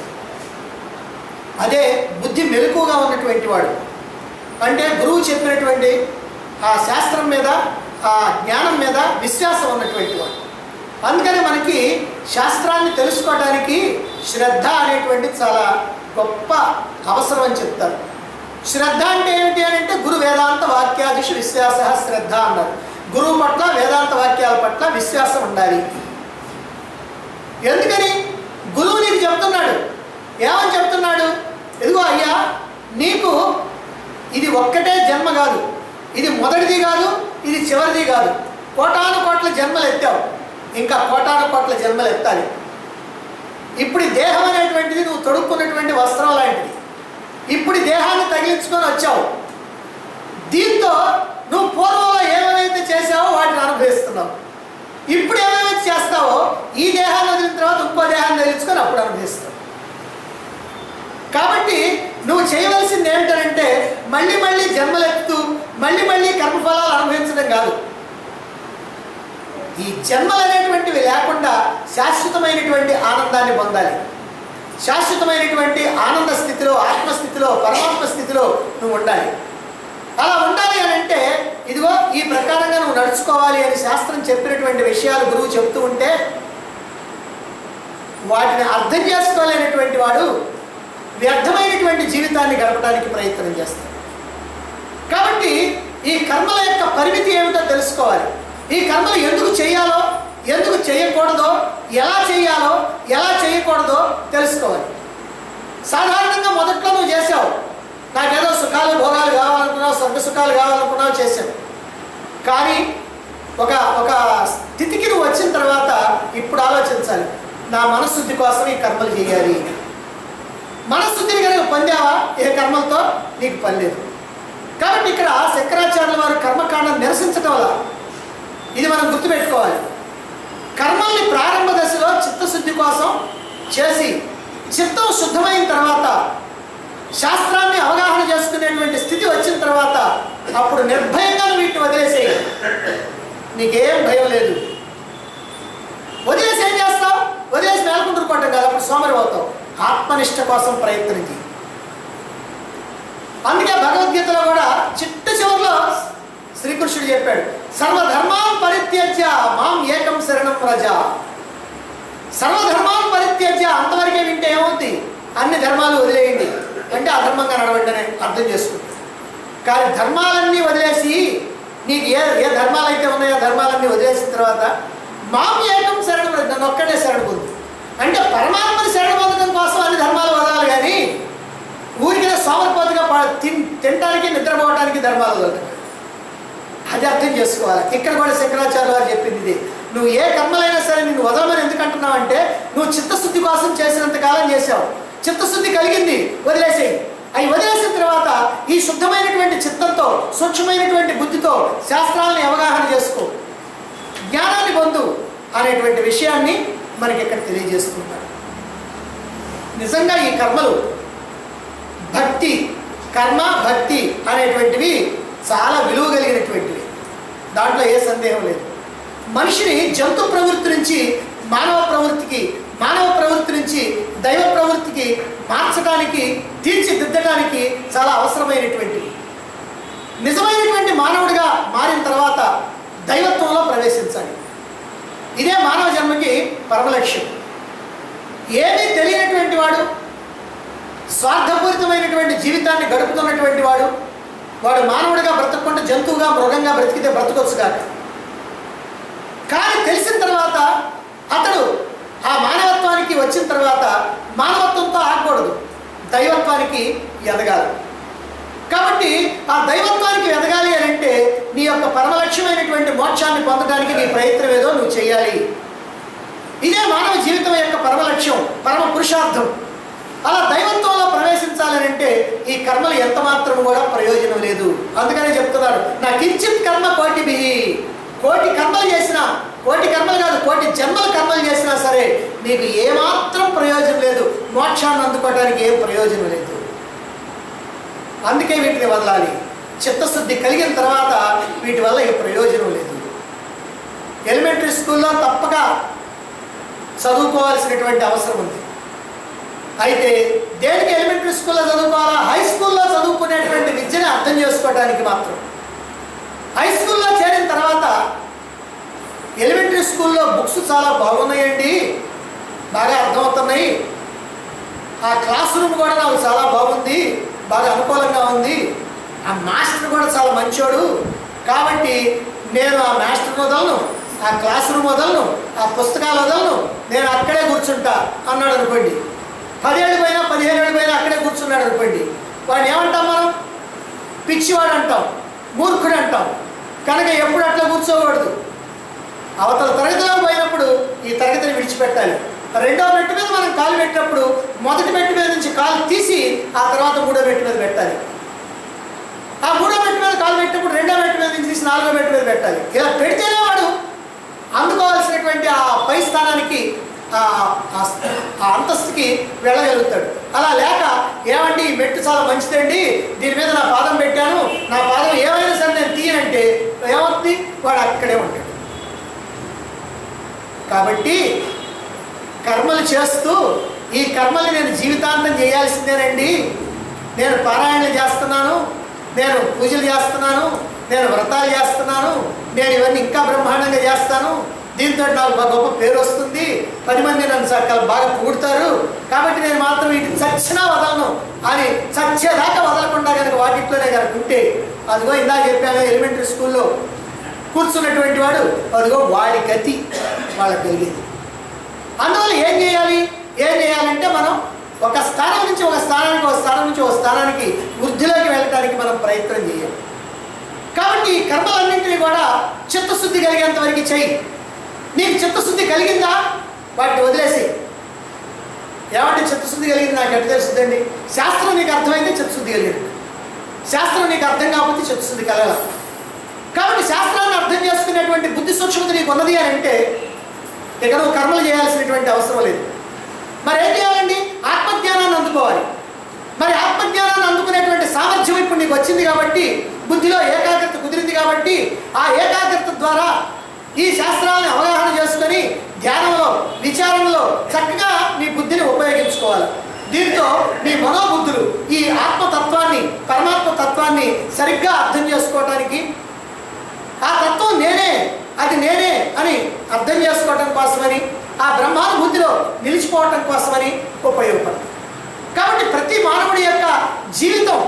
అదే బుద్ధి మెలకువగా ఉన్నటువంటి వాడు, అంటే గురువు చెప్పినటువంటి ఆ శాస్త్రం మీద, ఆ జ్ఞానం మీద విశ్వాసం ఉన్నటువంటి వాడు. అందుకని మనకి శాస్త్రాన్ని తెలుసుకోవడానికి శ్రద్ధ అనేటువంటిది చాలా గొప్ప అవసరం అని చెప్తారు. శ్రద్ధ అంటే ఏమిటి అని అంటే గురు వేదాంత వాక్యాదిషు విశ్వాస శ్రద్ధ అన్నారు. గురువు పట్ల, వేదాంత వాక్యాల పట్ల విశ్వాసం ఉండాలి. ఎందుకని? గురువు నీకు చెప్తున్నాడు. ఏమని చెప్తున్నాడు? ఇదిగో అయ్యా, నీకు ఇది ఒక్కటే జన్మ కాదు, ఇది మొదటిది కాదు, ఇది చివరిది కాదు. కోటాను కోట్ల జన్మలు ఎత్తావు, ఇంకా కోటాను కోట్ల జన్మలు ఎత్తాలి. ఇప్పుడు ఈ దేహం అనేటువంటిది నువ్వు తొడుక్కున్నటువంటి వస్త్రం లాంటిది. ఇప్పుడు ఈ దేహాన్ని తగిలించుకొని వచ్చావు. దీంతో నువ్వు పూర్వంలో ఏమేమైతే చేసావో వాటిని అనుభవిస్తున్నావు. ఇప్పుడు ఏమేమైతే చేస్తావో ఈ దేహాన్ని వదిలిన తర్వాత ఇంకో దేహాన్ని తగిలించుకొని అప్పుడు అనుభవిస్తావు. కాబట్టి నువ్వు చేయవలసింది ఏమిటంటే మళ్ళీ మళ్ళీ జన్మలెత్తు మళ్ళీ మళ్ళీ కర్మఫలాలు అనుభవించడం కాదు. ఈ జన్మలు అనేటువంటివి లేకుండా శాశ్వతమైనటువంటి ఆనందాన్ని పొందాలి. శాశ్వతమైనటువంటి ఆనంద స్థితిలో, ఆత్మస్థితిలో, పరమాత్మ స్థితిలో నువ్వు ఉండాలి. అలా ఉండాలి అని అంటే ఇదిగో ఈ ప్రకారంగా నువ్వు నడుచుకోవాలి అని శాస్త్రం చెప్పినటువంటి విషయాలు గురువు చెప్తూ ఉంటే వాటిని అర్థం చేసుకోలేనటువంటి వాడు వ్యర్థమైనటువంటి జీవితాన్ని గడపడానికి ప్రయత్నం చేస్తాడు. కాబట్టి ఈ కర్మల యొక్క పరిమితి ఏమిటో తెలుసుకోవాలి. ఈ కర్మలు ఎందుకు చేయాలో, ఎందుకు చేయకూడదో, ఎలా చేయాలో, ఎలా చేయకూడదో తెలుసుకోవాలి. సాధారణంగా మొదట్లో నువ్వు చేసావు, నాకేదో సుఖాలు భోగాలు కావాలనుకున్నావు, స్వర్గ సుఖాలు కావాలనుకున్నావు, చేసావు. కానీ ఒక స్థితికి నువ్వు వచ్చిన తర్వాత ఇప్పుడు ఆలోచించాలి, నా మనశుద్ధి కోసం ఈ కర్మలు చేయాలి. మనశుద్ధిని కనుక పొందావా ఏ కర్మలతో నీకు పని లేదు. కాబట్టి ఇక్కడ శంకరాచార్యుల వారు కర్మకాండం నిరసించటం వల్ల ఇది మనం గుర్తుపెట్టుకోవాలి. కర్మల్ని ప్రారంభ దశలో చిత్తశుద్ధి కోసం చేసి చిత్తం శుద్ధమైన తర్వాత శాస్త్రాన్ని అవగాహన చేసుకునేటువంటి స్థితి వచ్చిన తర్వాత అప్పుడు నిర్భయంగా వీటిని వదిలేసేయి. నీకేం భయం లేదు. వదిలేసి ఏం చేస్తావు? వదిలేసి మేల్కుంటుకోవటం కాదు, అప్పుడు సోమరి అవుతావు. ఆత్మనిష్ట కోసం ప్రయత్నించి. అందుకే భగవద్గీతలో కూడా చిట్ట చివరిలో శ్రీకృష్ణుడు చెప్పాడు, సర్వధర్మాన్ పరిత్యజ్య మాం ఏకం శరణం వ్రజ. సర్వధర్మాన్ పరిత్యజ్య అంతవరకే వింటే ఏమవుతుంది? అన్ని ధర్మాలు వదిలేయండి అంటే అధర్మంగా నడవండి అని అర్థం చేసుకుంటాడు. కానీ ధర్మాలన్నీ వదిలేసి నీకు ఏ ధర్మాలు అయితే ఉన్నాయో ధర్మాలన్నీ వదిలేసిన తర్వాత మాం ఏకం శరణం వ్రజ, నన్ను ఒక్కడే శరణు పొందు అంటే పరమాత్మని శరణు పొందడం కోసం అన్ని ధర్మాలు వదలాలి. కానీ ఊరికి సోమరిపోతుగా తినడానికి నిద్రపోవడానికి ధర్మాలు వదలదు. అది అర్థం చేసుకోవాలి. ఇక్కడ కూడా శంకరాచార్య వారు చెప్పింది ఇది. నువ్వు ఏ కర్మలైనా సరే నిన్ను వదలమని ఎందుకు అంటున్నావు అంటే నువ్వు చిత్తశుద్ధి కోసం చేసినంత కాలం చేసావు, చిత్తశుద్ధి కలిగింది, వదిలేసేయి. అవి వదిలేసిన తర్వాత ఈ శుద్ధమైనటువంటి చిత్తంతో, సూక్ష్మమైనటువంటి బుద్ధితో శాస్త్రాలని అవగాహన చేసుకో, జ్ఞానాన్ని పొందు అనేటువంటి విషయాన్ని మనకి ఇక్కడ తెలియజేస్తున్నారు. నిజంగా ఈ కర్మలు భక్తి, కర్మ భక్తి అనేటువంటివి చాలా విలువ కలిగినటువంటివి, దాంట్లో ఏ సందేహం లేదు. మనిషిని జంతు ప్రవృత్తి నుంచి మానవ ప్రవృత్తికి, మానవ ప్రవృత్తి నుంచి దైవ ప్రవృత్తికి మార్చడానికి, తీర్చిదిద్దడానికి చాలా అవసరమైనటువంటివి. నిజమైనటువంటి మానవుడిగా మారిన తర్వాత దైవత్వంలో ప్రవేశించాలి. ఇదే మానవ జన్మకి పరమలక్ష్యం. ఏమీ తెలియనటువంటి వాడు, స్వార్థపూరితమైనటువంటి జీవితాన్ని గడుపుతున్నటువంటి వాడు మానవుడిగా బ్రతకకుండా జంతువుగా, మృగంగా బ్రతికితే బ్రతకొచ్చు కాక. కానీ తెలిసిన తర్వాత అతడు ఆ మానవత్వానికి వచ్చిన తర్వాత మానవత్వంతో ఆగకూడదు, దైవత్వానికి ఎదగాలి. కాబట్టి ఆ దైవత్వానికి ఎదగాలి అని అంటే నీ యొక్క పరమలక్ష్యమైనటువంటి మోక్షాన్ని పొందడానికి నీ ప్రయత్నం ఏదో నువ్వు చేయాలి. ఇదే మానవ జీవితం యొక్క పరమలక్ష్యం, పరమ పురుషార్థం. అలా దైవత్వంలో ప్రవేశించాలని అంటే ఈ కర్మలు ఎంత మాత్రం కూడా ప్రయోజనం లేదు. అందుకనే చెప్తున్నారు, నా కించిత్ కర్మ కోటిభి. కోటి కర్మలు చేసినా, కోటి కర్మలు కాదు, కోటి జన్మల కర్మలు చేసినా సరే నీకు ఏమాత్రం ప్రయోజనం లేదు, మోక్షాన్ని అందుకోవడానికి ఏం ప్రయోజనం లేదు. అందుకే వీటిని వదలాలి. చిత్తశుద్ధి కలిగిన తర్వాత వీటి వల్ల ఏ ప్రయోజనం లేదు. ఎలిమెంటరీ స్కూల్లో తప్పక చదువుకోవాల్సినటువంటి అవసరం ఉంది. అయితే దేనికి ఎలిమెంటరీ స్కూల్లో చదువుకోవాలా? హై స్కూల్లో చదువుకునేటువంటి విద్యని అర్థం చేసుకోవడానికి మాత్రం. హై స్కూల్లో చేరిన తర్వాత ఎలిమెంటరీ స్కూల్లో బుక్స్ చాలా బాగున్నాయండి, బాగా అర్థమవుతున్నాయి, ఆ క్లాస్ రూమ్ కూడా నాకు చాలా బాగుంది, బాగా అనుకూలంగా ఉంది, ఆ మాస్టర్ కూడా చాలా మంచోడు, కాబట్టి నేను ఆ మాస్టర్ వదలను, ఆ క్లాస్ రూమ్ వదలను, ఆ పుస్తకాలు వదలను, నేను అక్కడే కూర్చుంటా అన్నాడు అనుకోండి. 10 ఏళ్ళు పోయినా 15 ఏళ్ళు పోయినా అక్కడే కూర్చున్నాడు అనుకోండి. వాడిని ఏమంటాం మనం? పిచ్చివాడు అంటాం, మూర్ఖుడు అంటాం. కనుక ఎప్పుడు అట్లా కూర్చోకూడదు. అవతల తరగతిలో పోయినప్పుడు ఈ తరగతిని విడిచిపెట్టాలి. రెండో మెట్టు మీద మనం కాలు పెట్టినప్పుడు మొదటి మెట్టు మీద నుంచి కాలు తీసి ఆ తర్వాత మూడో మెట్టు మీద పెట్టాలి. ఆ మూడో మెట్టు మీద కాలు పెట్టినప్పుడు రెండో మెట్టు మీద నుంచి తీసి నాలుగో మెట్టు మీద పెట్టాలి. ఇలా పెడితేనే వాడు అందుకోవాల్సినటువంటి ఆ పై స్థానానికి, ఆ అంతస్తుకి వెళ్ళగలుగుతాడు. అలా లేక ఏమండి ఈ మెట్టు చాలా మంచిదండి, దీని మీద నా పాదం పెట్టాను, నా పాదం ఏమైనా సరే నేను తీయనంటే ఏమవుతుంది? వాడు అక్కడే ఉంటాడు. కాబట్టి కర్మలు చేస్తూ ఈ కర్మల్ని నేను జీవితాంతం చేయాల్సిందేనండి, నేను పారాయణలు చేస్తున్నాను, నేను పూజలు చేస్తున్నాను, నేను వ్రతాలు చేస్తున్నాను, నేను ఇవన్నీ ఇంకా బ్రహ్మాండంగా చేస్తాను, దీంతో నాకు గొప్ప పేరు వస్తుంది, 10 మంది నన్ను బాగా పొగుడతారు, కాబట్టి నేను మాత్రం వీటిని చచ్చినా వదలను అని చచ్చేదాకా వదలకుండా కనుక వాటిట్లోనే కనుక ఉంటే, అదిగో ఇందాక చెప్పాను ఎలిమెంటరీ స్కూల్లో కూర్చున్నటువంటి వాడు, అదిగో వాడి గతి వాళ్ళకి కలిగేది. అందువల్ల ఏం చేయాలంటే మనం ఒక స్థానం నుంచి ఒక స్థానానికి, ఒక స్థానం నుంచి ఒక స్థానానికి వృద్ధిలోకి వెళ్ళడానికి మనం ప్రయత్నం చేయాలి. కాబట్టి ఈ కర్మలన్నింటినీ కూడా చిత్తశుద్ధి కలిగేంత వరకు చెయ్యి. నీకు చిత్తశుద్ధి కలిగిందా వాటిని వదిలేసి. ఏమంటే చిత్తశుద్ధి కలిగింది నాకు ఎట్లా తెలుస్తుందండి? శాస్త్రం నీకు అర్థమైతే చిత్తశుద్ధి కలిగింది, శాస్త్రం నీకు అర్థం కాకపోతే చిత్తశుద్ధి కలగాలి. కాబట్టి శాస్త్రాన్ని అర్థం చేసుకునేటువంటి బుద్ధి సూక్ష్మత నీకు ఉన్నది అని అంటే ఇక నువ్వు కర్మలు చేయాల్సినటువంటి అవసరం లేదు. మరి ఏం చేయాలండి? ఆత్మజ్ఞానాన్ని అందుకోవాలి. మరి ఆత్మజ్ఞానాన్ని అందుకునేటువంటి సామర్థ్యం ఇప్పుడు నీకు వచ్చింది కాబట్టి, బుద్ధిలో ఏకాగ్రత కుదిరింది కాబట్టి, ఆ ఏకాగ్రత ద్వారా ఈ శాస్త్రాలను అవగాహన చేసుకొని ధ్యానంలో, విచారంలో చక్కగా నీ బుద్ధిని ఉపయోగించుకోవాలి. దీంతో నీ మనోబుద్ధులు ఈ ఆత్మతత్వాన్ని, పరమాత్మ తత్వాన్ని సరిగ్గా అర్థం చేసుకోవటానికి, ఆ తత్వం నేనే, అది నేనే అని అర్థం చేసుకోవటం కోసమని, ఆ బ్రహ్మానుభూతిలో నిలిచిపోవటం కోసమని ఉపయోగపడుతుంది. కాబట్టి ప్రతి మానవుడి యొక్క జీవితం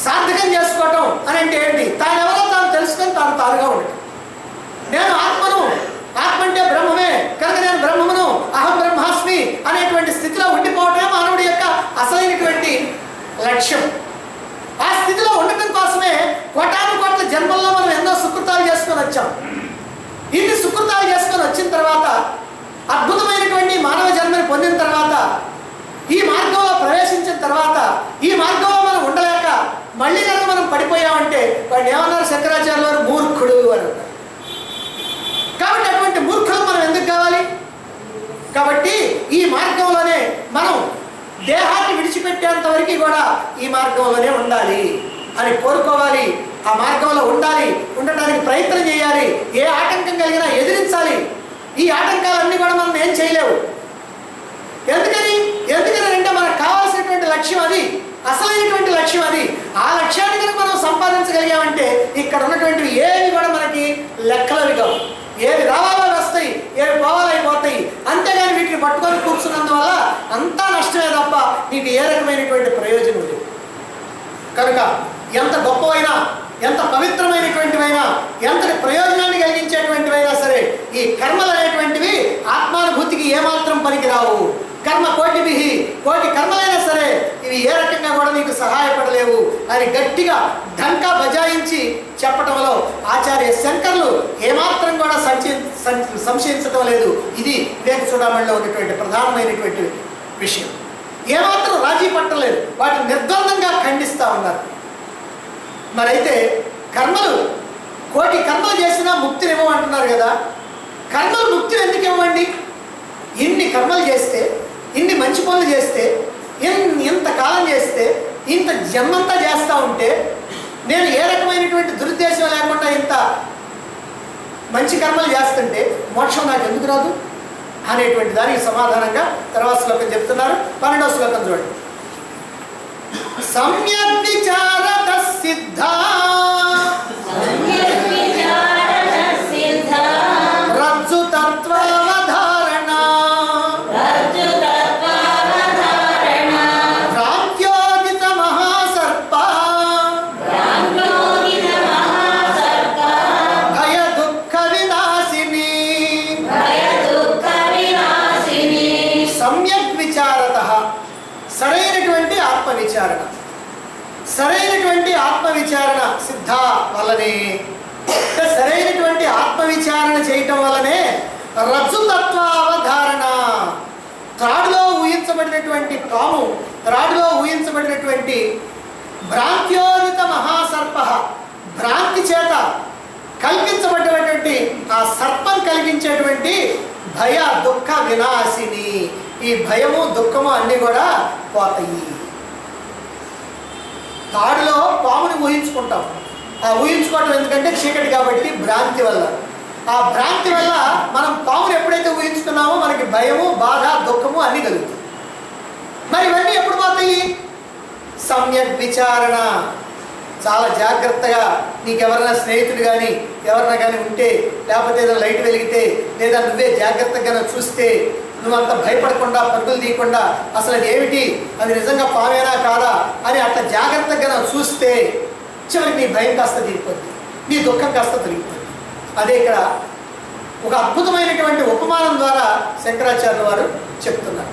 సార్థకం చేసుకోవటం అని అంటే ఏంటి? తానెవరో తాను తెలుసుకొని తానుగా ఉండటం. నేను ఆత్మను, ఆత్మ అంటే బ్రహ్మమే కనుక నేను బ్రహ్మమును, అహం బ్రహ్మాస్మి అనేటువంటి స్థితిలో ఉండిపోవటమే మానవుడి యొక్క అసలైనటువంటి లక్ష్యం. ఆ స్థితిలో ఉండటం కోసమే కోటాను కోట్ల జన్మల్లో మనం ఎన్నో సుకృతాలు చేసుకొని వచ్చాం. ఇన్ని సుకృతాలు చేసుకొని వచ్చిన తర్వాత, అద్భుతమైనటువంటి మానవ జన్మని పొందిన తర్వాత, ఈ మార్గంలో ప్రవేశించిన తర్వాత, ఈ మార్గంలో మనం ఉండలేక మళ్ళీ కనుక మనం పడిపోయామంటే వాడిని ఏమన్నారు శంకరాచార్య వారు? మూర్ఖుడు అని అన్నారు. కాబట్టి అటువంటి మూర్ఖులు మనం ఎందుకు కావాలి? కాబట్టి ఈ మార్గంలోనే మనం దేహాన్ని విడిచిపెట్టేంత వరకు కూడా ఈ మార్గంలోనే ఉండాలి అని కోరుకోవాలి. ఆ మార్గంలో ఉండాలి, ఉండటానికి ప్రయత్నం చేయాలి. ఏ ఆటంకం కలిగినా ఎదిరించాలి. ఈ ఆటంకాలన్నీ కూడా మనం ఏం చేయలేవు. ఎందుకని అంటే మనకు కావాల్సినటువంటి లక్ష్యం అది, అసలైనటువంటి లక్ష్యం అది. ఆ లక్ష్యాన్ని కనుక మనం సంపాదించగలిగామంటే ఇక్కడ ఉన్నటువంటివి ఏవి కూడా మనకి లెక్కలవి కావు. ఏవి రావాలో వస్తాయి, ఏవి పోవాలో పోతాయి. అంతేగాని వీటిని పట్టుకొని కూర్చున్నందువల్ల అంతా నష్టమే తప్ప నీకు ఏ రకమైనటువంటి ప్రయోజనం లేదు. కనుక ఎంత గొప్పవైనా, ఎంత పవిత్రమైనటువంటివైనా, ఎంతటి ప్రయోజనాన్ని కలిగించేటువంటివైనా సరే ఈ కర్మలు అనేటువంటివి ఆత్మానుభూతికి ఏమాత్రం పనికిరావు. కర్మ కోటి కర్మలైనా సరే ఇవి ఏ రకంగా కూడా నీకు సహాయపడలేవు అని గట్టిగా ఢంకా బజాయించి చెప్పటంలో ఆచార్య శంకర్లు ఏమాత్రం కూడా సంశయించడం లేదు. ఇది వివేక చూడమణిలో ఉన్నటువంటి ప్రధానమైనటువంటి విషయం. ఏమాత్రం రాజీ పట్టలేదు, వాటిని నిర్ద్వందంగా ఖండిస్తూ ఉన్నారు. మరైతే కర్మలు కోటి కర్మలు చేసినా ముక్తిని ఇవ్వమంటున్నారు కదా. కర్మలు ముక్తిని ఎందుకు ఇవ్వండి? ఇన్ని కర్మలు చేస్తే, ఇన్ని మంచి పనులు చేస్తే, ఇంతకాలం చేస్తే, ఇంత జన్మంతా చేస్తూ ఉంటే, నేను ఏ రకమైనటువంటి దురుద్దేశం లేకుండా ఇంత మంచి కర్మలు చేస్తుంటే మోక్షం నాకు ఎందుకు రాదు అనేటువంటి దానికి సమాధానంగా తర్వాత శ్లోకం చెప్తున్నారు. 12వ శ్లోకం చూడండి. సమ్యక్ విచారత సిద్ధా రజ్జు తత్వావధారణ భ్రాంత్యోదిత మహాసర్ప భయ దుఃఖ వినాశిని. సమ్యక్ విచారత, సరైనటువంటి ఆత్మవిచారణ. సరైనటువంటి ఆత్మవిచారణ సిద్ధ వల్లనే, సరైనటువంటి ఆత్మవిచారణ చేయటం వల్లనే రజ్జుతత్వ అవధారణ, త్రాడులో ఊహించబడినటువంటి పాము, త్రాడులో ఊహించబడినటువంటి భ్రాంత్యోదిత మహాసర్ప, భ్రాంతి చేత కల్పించబడినటువంటి ఆ సర్పం కలిగించేటువంటి భయ దుఃఖ వినాశిని. ఈ భయము దుఃఖము అన్నీ కూడా పోతాయి. తాడులో పాముని ఊహించుకుంటాం. ఆ ఊహించుకోవటం ఎందుకంటే చీకటి కాబట్టి, భ్రాంతి వల్ల. ఆ భ్రాంతి వల్ల మనం పాముని ఎప్పుడైతే ఊహించుకున్నామో మనకి మనకి భయము, బాధ, దుఃఖము అన్నీ కలుగుతాయి. మరి ఇవన్నీ ఎప్పుడు పోతాయి? సమ్యక్ విచారణ. చాలా జాగ్రత్తగా నీకెవరైనా స్నేహితుడు కానీ ఎవరైనా కానీ ఉంటే, లేకపోతే ఏదైనా లైట్ వెలిగితే, లేదా నువ్వే జాగ్రత్తగా చూస్తే, నువ్వంత భయపడకుండా పరుగులు తీయకుండా అసలు అది ఏమిటి, అది నిజంగా పామేనా కాదా అని అట్లా జాగ్రత్తగా చూస్తే చివరికి నీ భయం కాస్త తీరిపోద్ది, నీ దుఃఖం కాస్త తొలగిపోద్ది. అదే ఇక్కడ ఒక అద్భుతమైనటువంటి ఉపమానం ద్వారా శంకరాచార్యుల వారు చెప్తున్నారు.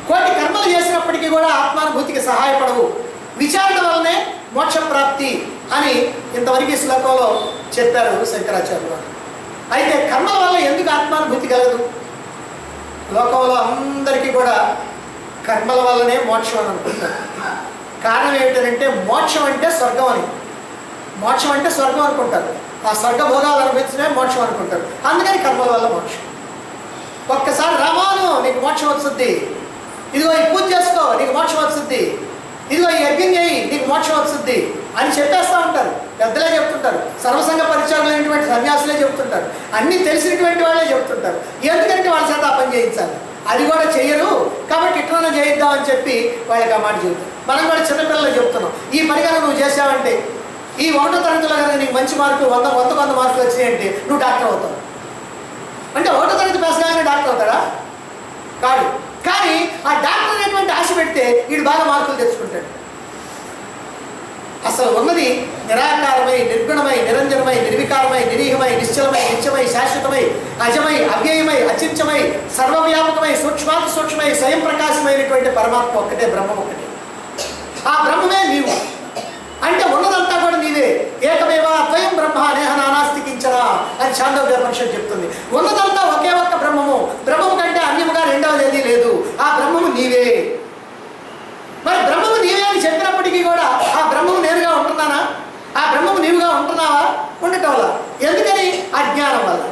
కోటి కర్మలు చేసినప్పటికీ కూడా ఆత్మానుభూతికి సహాయపడవు, విచారణ వల్లనే మోక్ష ప్రాప్తి అని ఇంతవరకు ఈ శ్లోకంలో చెప్పారు శంకరాచార్యుల వారు. అయితే కర్మల వల్ల ఎందుకు ఆత్మానుభూతి కలగదు? లోకంలో అందరికీ కూడా కర్మల వల్లనే మోక్షం అని అనుకుంటారు. కారణం ఏమిటంటే మోక్షం అంటే స్వర్గం అని, మోక్షం అంటే స్వర్గం అనుకుంటారు. ఆ స్వర్గ భోగాలు అనుభవించడమే మోక్షం అనుకుంటారు. అందుకని కర్మల వల్ల మోక్షం. ఒక్కసారి రామాను నీకు మోక్షం వస్తుంది, ఇదిగో ఈ పూజ చేసుకో నీకు మోక్షం వస్తుంది, ఇదిగో ఈ యజ్ఞం చేయి నీకు మోక్షం వస్తుంది అని చెప్పేస్తూ ఉంటారు. పెద్దలే చెప్తుంటారు, సర్వసంగ పరిచయాలైనటువంటి సన్యాసులే చెప్తుంటారు, అన్నీ తెలిసినటువంటి వాళ్ళే చెప్తుంటారు. ఎందుకంటే వాళ్ళ చేత ఆ పని చేయించాలి. అది కూడా చెయ్యరు కాబట్టి ఇట్లనే చేయిద్దామని చెప్పి వాళ్ళకి ఆ మాట చెబుతారు. మనం కూడా చిన్నపిల్లలు చెప్తున్నాం, ఈ పని కనుక నువ్వు చేసావంటే, ఈ 1వ తరగతిలో కనుక నీకు మంచి మార్కులు 100 మార్కులు వచ్చినాయంటే నువ్వు డాక్టర్ అవుతావు. అంటే 1వ తరగతి పాస్ కాగానే డాక్టర్ అవుతాడా? కాదు. కానీ ఆ డాక్టర్ అనేటువంటి ఆశ పెడితే వీడు బాగా మార్కులు తెచ్చుకుంటాడు. అసలు ఉన్నది నిరాకారమై, నిర్గుణమై, నిరంజనమై, నిర్వికారమై, నిరీహమై, నిశ్చలమై, నిత్యమై, శాశ్వతమై, అజమై, అవ్యయమై, అచించమై, సర్వవ్యాపకమై, సూక్ష్మాతి సూక్ష్మై, స్వయం ప్రకాశమైనటువంటి పరమాత్మ ఒక్కటే, బ్రహ్మం ఒక్కటే. ఆ బ్రహ్మమే నీవు. అంటే ఉన్నదంతా కూడా నీవే. ఏకమేవ ద్వయం బ్రహ్మ నేహ నానాస్తి కించన అని ఛాందోగ్యోపనిషత్తు చెప్తుంది. ఉన్నదంతా ఒకే ఒక్క బ్రహ్మము. బ్రహ్మము కంటే అన్యముగా రెండవది ఏదీ లేదు. ఆ బ్రహ్మము నీవే. మరి బ్రహ్మము నీవే అని చెప్పినప్పటికీ కూడా ఆ బ్రహ్మము నేరుగా ఉంటున్నానా? ఆ బ్రహ్మము నీవుగా ఉంటున్నావా? ఉండటం వల్ల. ఎందుకని? అజ్ఞానం వల్ల.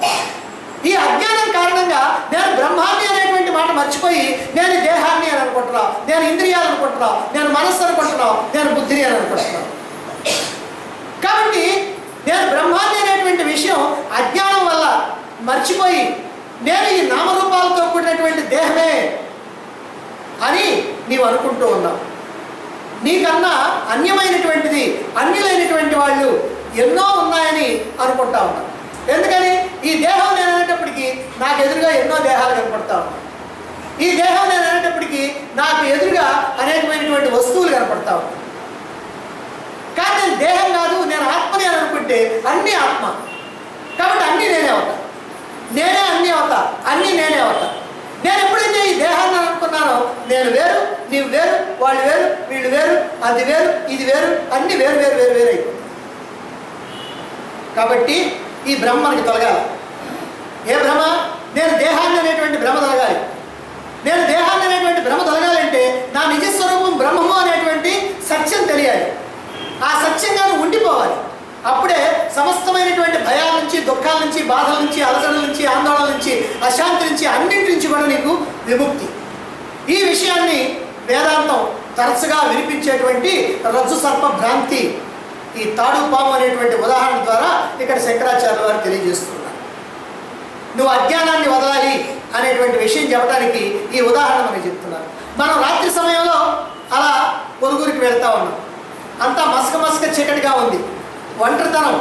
ఈ అజ్ఞానం కారణంగా నేను బ్రహ్మాన్ని అనేటువంటి మాట మర్చిపోయి నేను దేహాన్ని అని అనుకుంటున్నావు, నేను ఇంద్రియాలు అనుకుంటున్నావు, నేను మనస్సు అనుకుంటున్నావు, నేను బుద్ధిని అని అనుకుంటున్నావు. కాబట్టి నేను బ్రహ్మాన్ని అనేటువంటి విషయం అజ్ఞానం వల్ల మర్చిపోయి నేను ఈ నామరూపాలతో కూడినటువంటి దేహమే అని నీవు అనుకుంటూ ఉన్నావు. నీకన్నా అన్యమైనటువంటిది, అన్యులైనటువంటి వాళ్ళు ఎన్నో ఉన్నాయని అనుకుంటా ఉన్నావు. ఎందుకని? ఈ దేహం నేను అనేటప్పటికీ నాకు ఎదురుగా ఎన్నో దేహాలు కనపడతా ఉన్నాయి. ఈ దేహం నేను అనేటప్పటికీ నాకు ఎదురుగా అనేకమైనటువంటి వస్తువులు కనపడతా ఉన్నాయి. కానీ నేను దేహం కాదు, నేను ఆత్మని అని అనుకుంటే అన్నీ ఆత్మ. కాబట్టి అన్నీ నేనే అవుతా, నేనే అన్నీ అవుతా, అన్నీ నేనే అవుతా. నేను ఎప్పుడైతే ఈ దేహాన్ని అనుకున్నానో నేను వేరు, నీవు వేరు, వాళ్ళు వేరు, వీళ్ళు వేరు, అది వేరు, ఇది వేరు, అన్నీ వేరు వేరు వేరు వేరు అయిపోతాయి. కాబట్టి ఈ భ్రమ మనకి తొలగాలి. ఏ భ్రమ? నేను దేహాన్ని అనేటువంటి భ్రమ తొలగాలి. నేను దేహాన్ని అనేటువంటి భ్రమ తొలగాలంటే నా నిజస్వరూపం బ్రహ్మము అనేటువంటి సత్యం తెలియాలి. ఆ సత్యంగా ఉండిపోవాలి. అప్పుడే సమస్తమైనటువంటి భయాల నుంచి, దుఃఖాల నుంచి, బాధల నుంచి, అలసల నుంచి, ఆందోళన నుంచి, అశాంతి నుంచి, అన్నింటి నుంచి కూడా నీకు విముక్తి. ఈ విషయాన్ని వేదాంతం తరచుగా వినిపించేటువంటి రజ్జు సర్ప భ్రాంతి, ఈ తాడు పాము అనేటువంటి ఉదాహరణ ద్వారా ఇక్కడ శంకరాచార్యుల వారు తెలియజేస్తున్నారు. నువ్వు అజ్ఞానాన్ని వదలాలి అనేటువంటి విషయం చెప్పడానికి ఈ ఉదాహరణ మనకి చెప్తున్నారు. మనం రాత్రి సమయంలో అలా పొరుగురికి వెళ్తూ ఉన్నాం. అంతా మసక చీకటిగా ఉంది. ఒంటరితనం,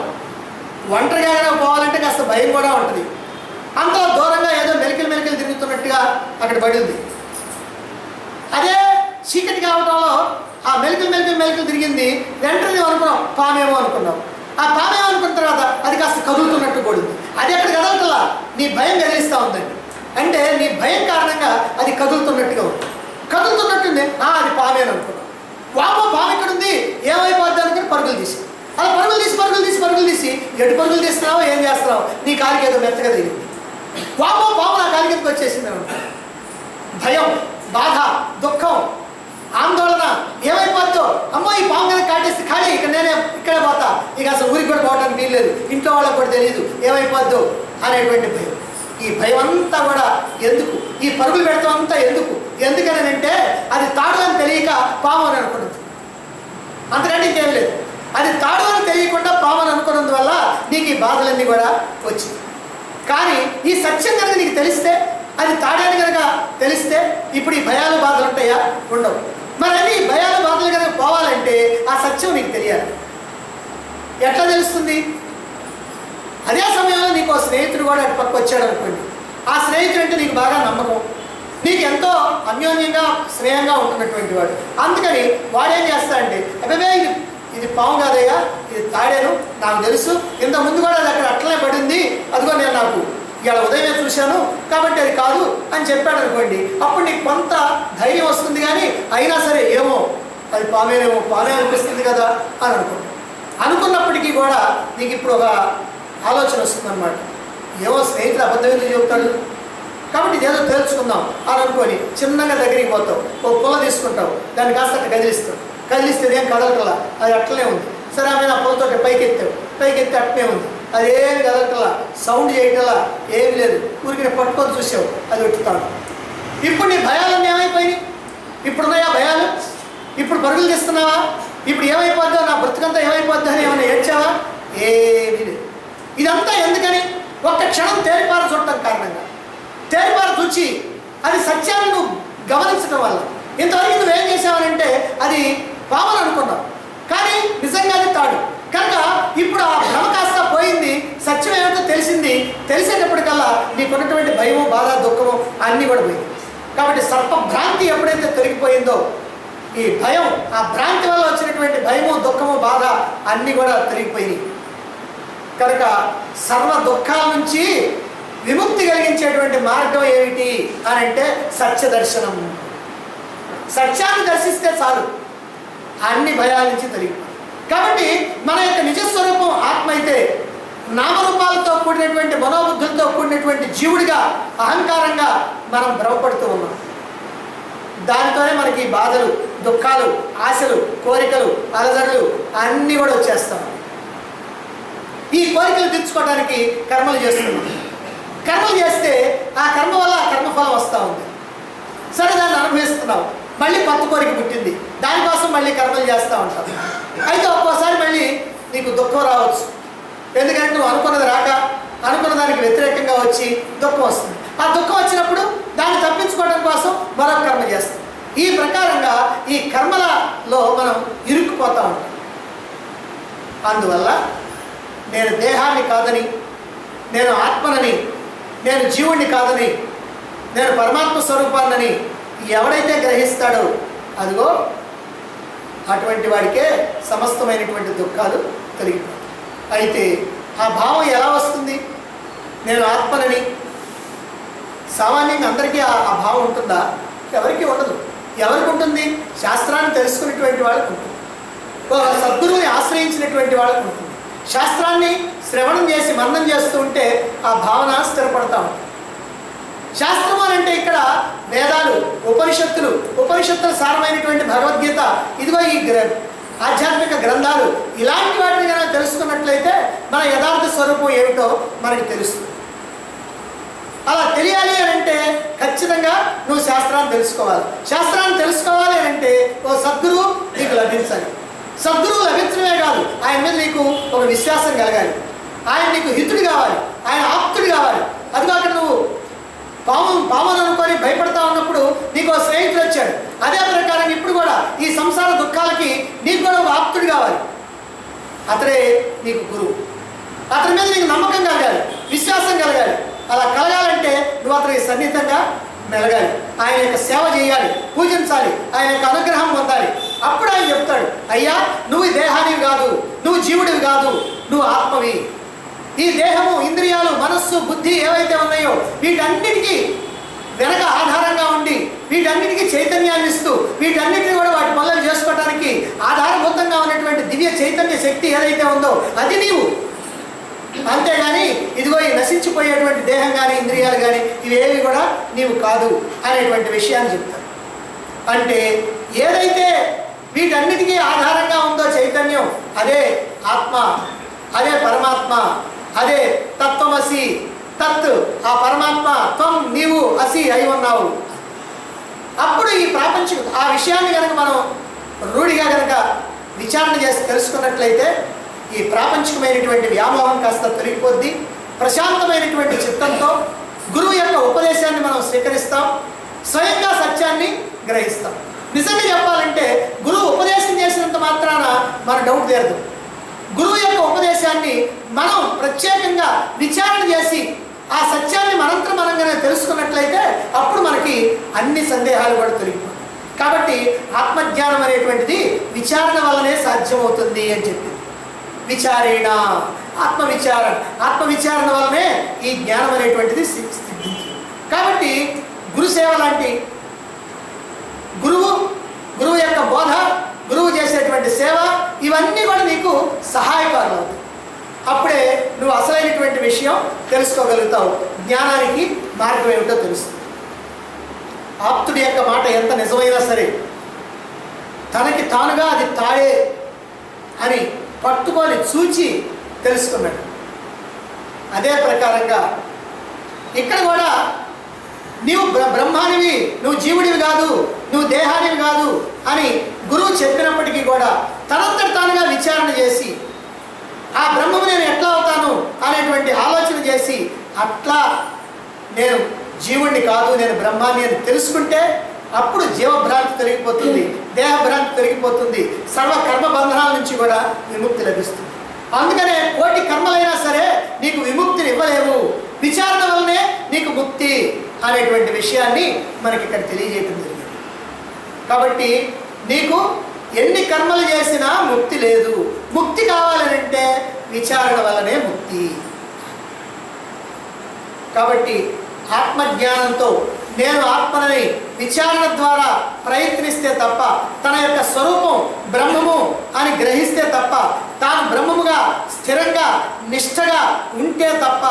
ఒంటరిగా పోవాలంటే కాస్త భయం కూడా ఉంటుంది. అంత దూరంగా ఏదో మెలికలు తిరుగుతున్నట్టుగా అక్కడ పడింది. అదే చీకటి కావడంలో ఆ మెలికలు తిరిగింది. వెంటనే అనుకున్నాం పామేమో అనుకున్నాం. ఆ పామేమో అనుకున్న తర్వాత అది కాస్త కదులుతున్నట్టు పడింది. అది ఎక్కడ కదలటలా, నీ భయం కదిలిస్తూ ఉందండి. అంటే నీ భయం కారణంగా అది కదులుతున్నట్టుగా ఉంది. కదులుతున్నట్టుంది, అది పామేని అనుకున్నాం. వామో పాము ఎక్కడుంది, ఏమైపోద్ది అనుకుని పరుగులు తీసి, అలా పరుగులు తీసి ఎటు పరుగులు తీస్తున్నావో ఏం చేస్తున్నావు, నీ కాలికి ఏదో మెత్తగా తగిలింది. వామో పాము నా కాలి కిందకి వచ్చేసింది అనుకో. భయం, బాధ, దుఃఖం, ఆందోళన, ఏమైపోద్దో, అమ్మో ఈ పాము కనుక కాటేస్తే ఖాళీ, ఇక్కడే పోతా, ఇక అసలు ఊరికి కూడా పోవడానికి వీల్లేదు, ఇంట్లో వాళ్ళకి కూడా తెలియదు ఏమైపోద్దో అనేటువంటి భయం. ఈ భయం అంతా కూడా ఎందుకు, ఈ పరుగులు పెడతాం అంతా ఎందుకని అంటే అది తాడు అని తెలియక పాము అని అనుకున్నది, అంతకంటే ఇంకేం లేదు. అది తాడు అని తెలియకుండా పాము అని అనుకున్నందువల్ల నీకు ఈ బాధలన్నీ కూడా వచ్చింది. కానీ ఈ సత్యం కనుక నీకు తెలిస్తే, అది తాడని కనుక ఇప్పుడు ఈ భయాలు బాధలు ఉంటాయా? ఉండవు. మరి అది ఈ భయాలు బాధలు కనుక పోవాలంటే ఆ సత్యం నీకు తెలియాలి. ఎట్లా తెలుస్తుంది? అదే సమయంలో నీకు స్నేహితుడు కూడా అటు పక్క వచ్చాడు అనుకోండి. ఆ స్నేహితుడు అంటే నీకు బాగా నమ్మకం, నీకు ఎంతో అన్యోన్యంగా స్నేహంగా ఉంటున్నటువంటి వాడు. అందుకని వాడేం చేస్తాడంటే, అబ్బాయి ఇది పాము కాదయ్యా, ఇది తాడాను, నాకు తెలుసు, ఇంత ముందు కూడా అది అక్కడ అట్లనే పడింది, అదిగో నేను నాకు ఇవాళ ఉదయమే చూశాను కాబట్టి అది కాదు అని చెప్పాడు అనుకోండి. అప్పుడు నీకు కొంత ధైర్యం వస్తుంది. కానీ అయినా సరే ఏమో అది పామేనేమో, పామే అనిపిస్తుంది కదా అని అనుకున్నప్పటికీ కూడా నీకు ఇప్పుడు ఒక ఆలోచన వస్తుంది అన్నమాట. ఏమో స్నేహితుడు అబద్ధం ఎందుకు చెబుతాడు కాబట్టి ఇదేదో తెలుసుకుందాం అని అనుకొని చిన్నగా దగ్గరికి పోతావు, ఓ పుల్ల తీసుకుంటావు, దాన్ని కాస్త అట్లా కదిలిస్తే ఏం కదలకలా, అది అట్లనే ఉంది. సరే ఆమె ఆ పుల్లతో పైకెత్తావు, పైకెత్తి అట్లనే ఉంది, అదేమి కదలకలా, సౌండ్ చేయటలా, ఏమి లేదు, ఊరికి పట్టుకొని చూసావు, అది పెట్టుతాడు. ఇప్పుడు నీ భయాలన్నీ ఏమైపోయినాయి? ఇప్పుడున్నాయా భయాలు? ఇప్పుడు పరుగులు తీస్తున్నావా? ఇప్పుడు ఏమైపోద్దో, నా బ్రతుకంతా ఏమైపోద్దో అని ఏమైనా ఏడ్చావా? ఏమీ లేదు. ఇదంతా ఎందుకని? ఒక్క క్షణం తేలిపార చూడటం కారణంగా, తేలిపార చూచి అది సత్యాన్ని నువ్వు గమనించడం వల్ల. ఇంతవరకు నువ్వేం చేసావనంటే అది పామని అనుకున్నావు, కానీ నిజంగా అది తాడు కనుక ఇప్పుడు ఆ భ్రమ కాస్త పోయింది, సత్యం ఏమిటో తెలిసింది. తెలిసేటప్పటికల్లా నీకున్నటువంటి భయము, బాధ, దుఃఖము అన్నీ కూడా పోయింది. కాబట్టి సర్పభ్రాంతి ఎప్పుడైతే తొలగిపోయిందో ఈ భయం, ఆ భ్రాంతి వల్ల వచ్చినటువంటి భయము, దుఃఖము, బాధ అన్నీ కూడా తొలగిపోయినాయి. కనుక సర్వ దుఃఖాల నుంచి విముక్తి కలిగించేటువంటి మార్గం ఏమిటి అని అంటే సత్య దర్శనం. సత్యాన్ని దర్శిస్తే చాలు, అన్ని భయాల నుంచి తొలగిపోయి. కాబట్టి మన యొక్క నిజస్వరూపం ఆత్మ అయితే నామరూపాలతో కూడినటువంటి మనోబుద్ధులతో కూడినటువంటి జీవుడిగా, అహంకారంగా మనం భ్రమపడుతూ ఉన్నాం. దానితోనే మనకి బాధలు, దుఃఖాలు, ఆశలు, కోరికలు, అలజడులు అన్నీ కూడా వచ్చేస్తాం. ఈ కోరికలు తీర్చుకోవడానికి కర్మలు చేస్తున్నాం. కర్మలు చేస్తే ఆ కర్మ వల్ల ఆ కర్మఫలం వస్తూ ఉంది. సరే దాన్ని అనుభవిస్తున్నావు, మళ్ళీ కొత్త కోరిక పుట్టింది, దానికోసం మళ్ళీ కర్మలు చేస్తూ ఉంటాం. అయితే ఒక్కోసారి మళ్ళీ నీకు దుఃఖం రావచ్చు. ఎందుకంటే నువ్వు అనుకున్నది రాక, అనుకున్న దానికి వ్యతిరేకంగా వచ్చి దుఃఖం వస్తుంది. ఆ దుఃఖం వచ్చినప్పుడు దాన్ని తప్పించుకోవడం కోసం మరొక కర్మ చేస్తాం. ఈ ప్రకారంగా ఈ కర్మలలో మనం ఇరుక్కుపోతూ ఉంటాం. అందువల్ల నేను దేహాన్ని కాదని, నేను ఆత్మనని, నేను జీవుణ్ణి కాదని, నేను పరమాత్మ స్వరూపాన్నని ఎవడైతే గ్రహిస్తాడో అదిగో అటువంటి వాడికే సమస్తమైనటువంటి దుఃఖాలు తొలగిపోతాయి. అయితే ఆ భావం ఎలా వస్తుంది? నేను ఆత్మనని. సామాన్యంగా అందరికీ ఆ భావం ఉంటుందా? ఎవరికి ఉండదు. ఎవరికి ఉంటుంది? శాస్త్రాన్ని తెలుసుకునేటువంటి వాళ్ళకి ఉంటుంది, సద్గురువుని ఆశ్రయించినటువంటి వాళ్ళకి ఉంటుంది. శాస్త్రాన్ని శ్రవణం చేసి మననం చేస్తూ ఉంటే ఆ భావన స్థిరపడతా ఉంటుంది. శాస్త్రం అని అంటే ఇక్కడ వేదాలు, ఉపనిషత్తుల సారమైనటువంటి భగవద్గీత, ఇదిగో ఈ ఆధ్యాత్మిక గ్రంథాలు, ఇలాంటి వాటిని కనుక తెలుసుకున్నట్లయితే మన యథార్థ స్వరూపం ఏమిటో మనకి తెలుస్తుంది. అలా తెలియాలి అని అంటే ఖచ్చితంగా నువ్వు శాస్త్రాన్ని తెలుసుకోవాలి. శాస్త్రాన్ని తెలుసుకోవాలి అని అంటే ఓ సద్గురువు నీకు లభించాలి. సద్గురువు లభించడమే కాదు, ఆయన మీద నీకు ఒక విశ్వాసం కలగాలి. ఆయన నీకు హితుడు కావాలి, ఆయన ఆప్తుడు కావాలి. అది కాక నువ్వు పామును అనుకొని భయపడతా ఉన్నప్పుడు నీకు ఒక స్నేహితుడు వచ్చాడు. అదే ప్రకారం ఇప్పుడు కూడా ఈ సంసార దుఃఖాలకి నీకు కూడా ఒక ఆప్తుడు కావాలి. అతడే నీకు గురువు. అతని మీద నీకు నమ్మకం కలగాలి, విశ్వాసం కలగాలి. అలా కలగాలంటే నువ్వు అతనికి సన్నిహితంగా మెలగాలి, ఆయన యొక్క సేవ చేయాలి, పూజించాలి, ఆయన యొక్క అనుగ్రహం పొందాలి. అప్పుడు ఆయన చెప్తాడు, అయ్యా నువ్వు దేహానివి కాదు, నువ్వు జీవుడివి కాదు, నువ్వు ఆత్మవి. ఈ దేహము, ఇంద్రియాలు, మనస్సు, బుద్ధి ఏవైతే ఉన్నాయో వీటన్నిటికీ వెనక ఆధారంగా ఉండి, వీటన్నిటికీ చైతన్యాన్ని ఇస్తూ, వీటన్నిటిని కూడా వాటి పనులు చేసుకోవడానికి ఆధారభూతంగా ఉన్నటువంటి దివ్య చైతన్య శక్తి ఏదైతే ఉందో అది నీవు. అంతేగాని ఇదిగో ఈ నశించిపోయేటువంటి దేహం కానీ, ఇంద్రియాలు కానీ ఇవేవి కూడా నీవు కాదు అనేటువంటి విషయాన్ని చెప్తారు. అంటే ఏదైతే వీటన్నిటికీ ఆధారంగా ఉందో చైతన్యం, అదే ఆత్మ, అదే పరమాత్మ, అదే తత్వమసి. తత్ ఆ పరమాత్మ, త్వం నీవు అసి అయి ఉన్నావు. అప్పుడు ఈ ప్రాపంచిక ఆ విషయాన్ని కనుక మనం రూఢిగా కనుక విచారణ చేసి తెలుసుకున్నట్లయితే ఈ ప్రాపంచికమైనటువంటి వ్యామోహం కాస్త తొలగిపోద్ది. ప్రశాంతమైనటువంటి చిత్తంతో గురువు యొక్క ఉపదేశాన్ని మనం స్వీకరిస్తాం. స్వయంగా సత్యాన్ని గ్రహిస్తాం. నిజంగా చెప్పాలంటే గురువు ఉపదేశం చేసినంత మాత్రాన మన డౌట్ తీరదు. గురువు యొక్క ఉపదేశాన్ని మనం ప్రత్యేకంగా విచారణ చేసి ఆ సత్యాన్ని మనంతరం మనంగానే తెలుసుకున్నట్లయితే అప్పుడు మనకి అన్ని సందేహాలు కూడా తొలగిపోతాయి. కాబట్టి ఆత్మజ్ఞానం అనేటువంటిది విచారణ వల్లనే సాధ్యమవుతుంది అని చెప్పింది. విచారేణ ఆత్మవిచారణ వల్లనే ఈ జ్ఞానం అనేటువంటిది సిద్ధించింది. కాబట్టి గురుసేవ లాంటి గురువు యొక్క బోధ, గురువు చేసేటువంటి సేవ, ఇవన్నీ కూడా నీకు సహాయకారులు అవుతాయి. అప్పుడే నువ్వు అసలైనటువంటి విషయం తెలుసుకోగలుగుతావు. జ్ఞానానికి మార్గం ఏమిటో తెలుస్తుంది. ఆప్తుడి యొక్క మాట ఎంత నిజమైనా సరే తనకి తానుగా అది తాడే అని పట్టుకొని చూచి తెలుసుకున్నాడు. అదే ప్రకారంగా ఇక్కడ కూడా నీవు బ్రహ్మానివి, నువ్వు జీవుడివి కాదు, నువ్వు దేహానివి కాదు అని గురువు చెప్పినప్పటికీ కూడా తనంతట తానుగా విచారణ చేసి ఆ బ్రహ్మము నేను ఎట్లా అవుతాను అనేటువంటి ఆలోచన చేసి అట్లా నేను జీవుడిని కాదు, నేను బ్రహ్మాన్ని అని తెలుసుకుంటే అప్పుడు జీవభ్రాంతి తొలగిపోతుంది, దేహభ్రాంతి తొలగిపోతుంది, సర్వ కర్మ బంధనాల నుంచి కూడా విముక్తి లభిస్తుంది. అందుకనే కోటి కర్మలైనా సరే నీకు విముక్తిని ఇవ్వలేవు, విచారణ వల్లనే నీకు ముక్తి అనేటువంటి విషయాన్ని మనకి ఇక్కడ తెలియజేయడం జరిగింది. కాబట్టి నీకు ఎన్ని కర్మలు చేసినా ముక్తి లేదు. ముక్తి కావాలనంటే విచారణ వల్లనే ముక్తి. కాబట్టి ఆత్మజ్ఞానంతో నేను ఆత్మని విచారణ ద్వారా ప్రయత్నిస్తే తప్ప, తన యొక్క స్వరూపం బ్రహ్మము అని గ్రహిస్తే తప్ప, తాను బ్రహ్మముగా స్థిరంగా నిష్ఠగా ఉంటే తప్ప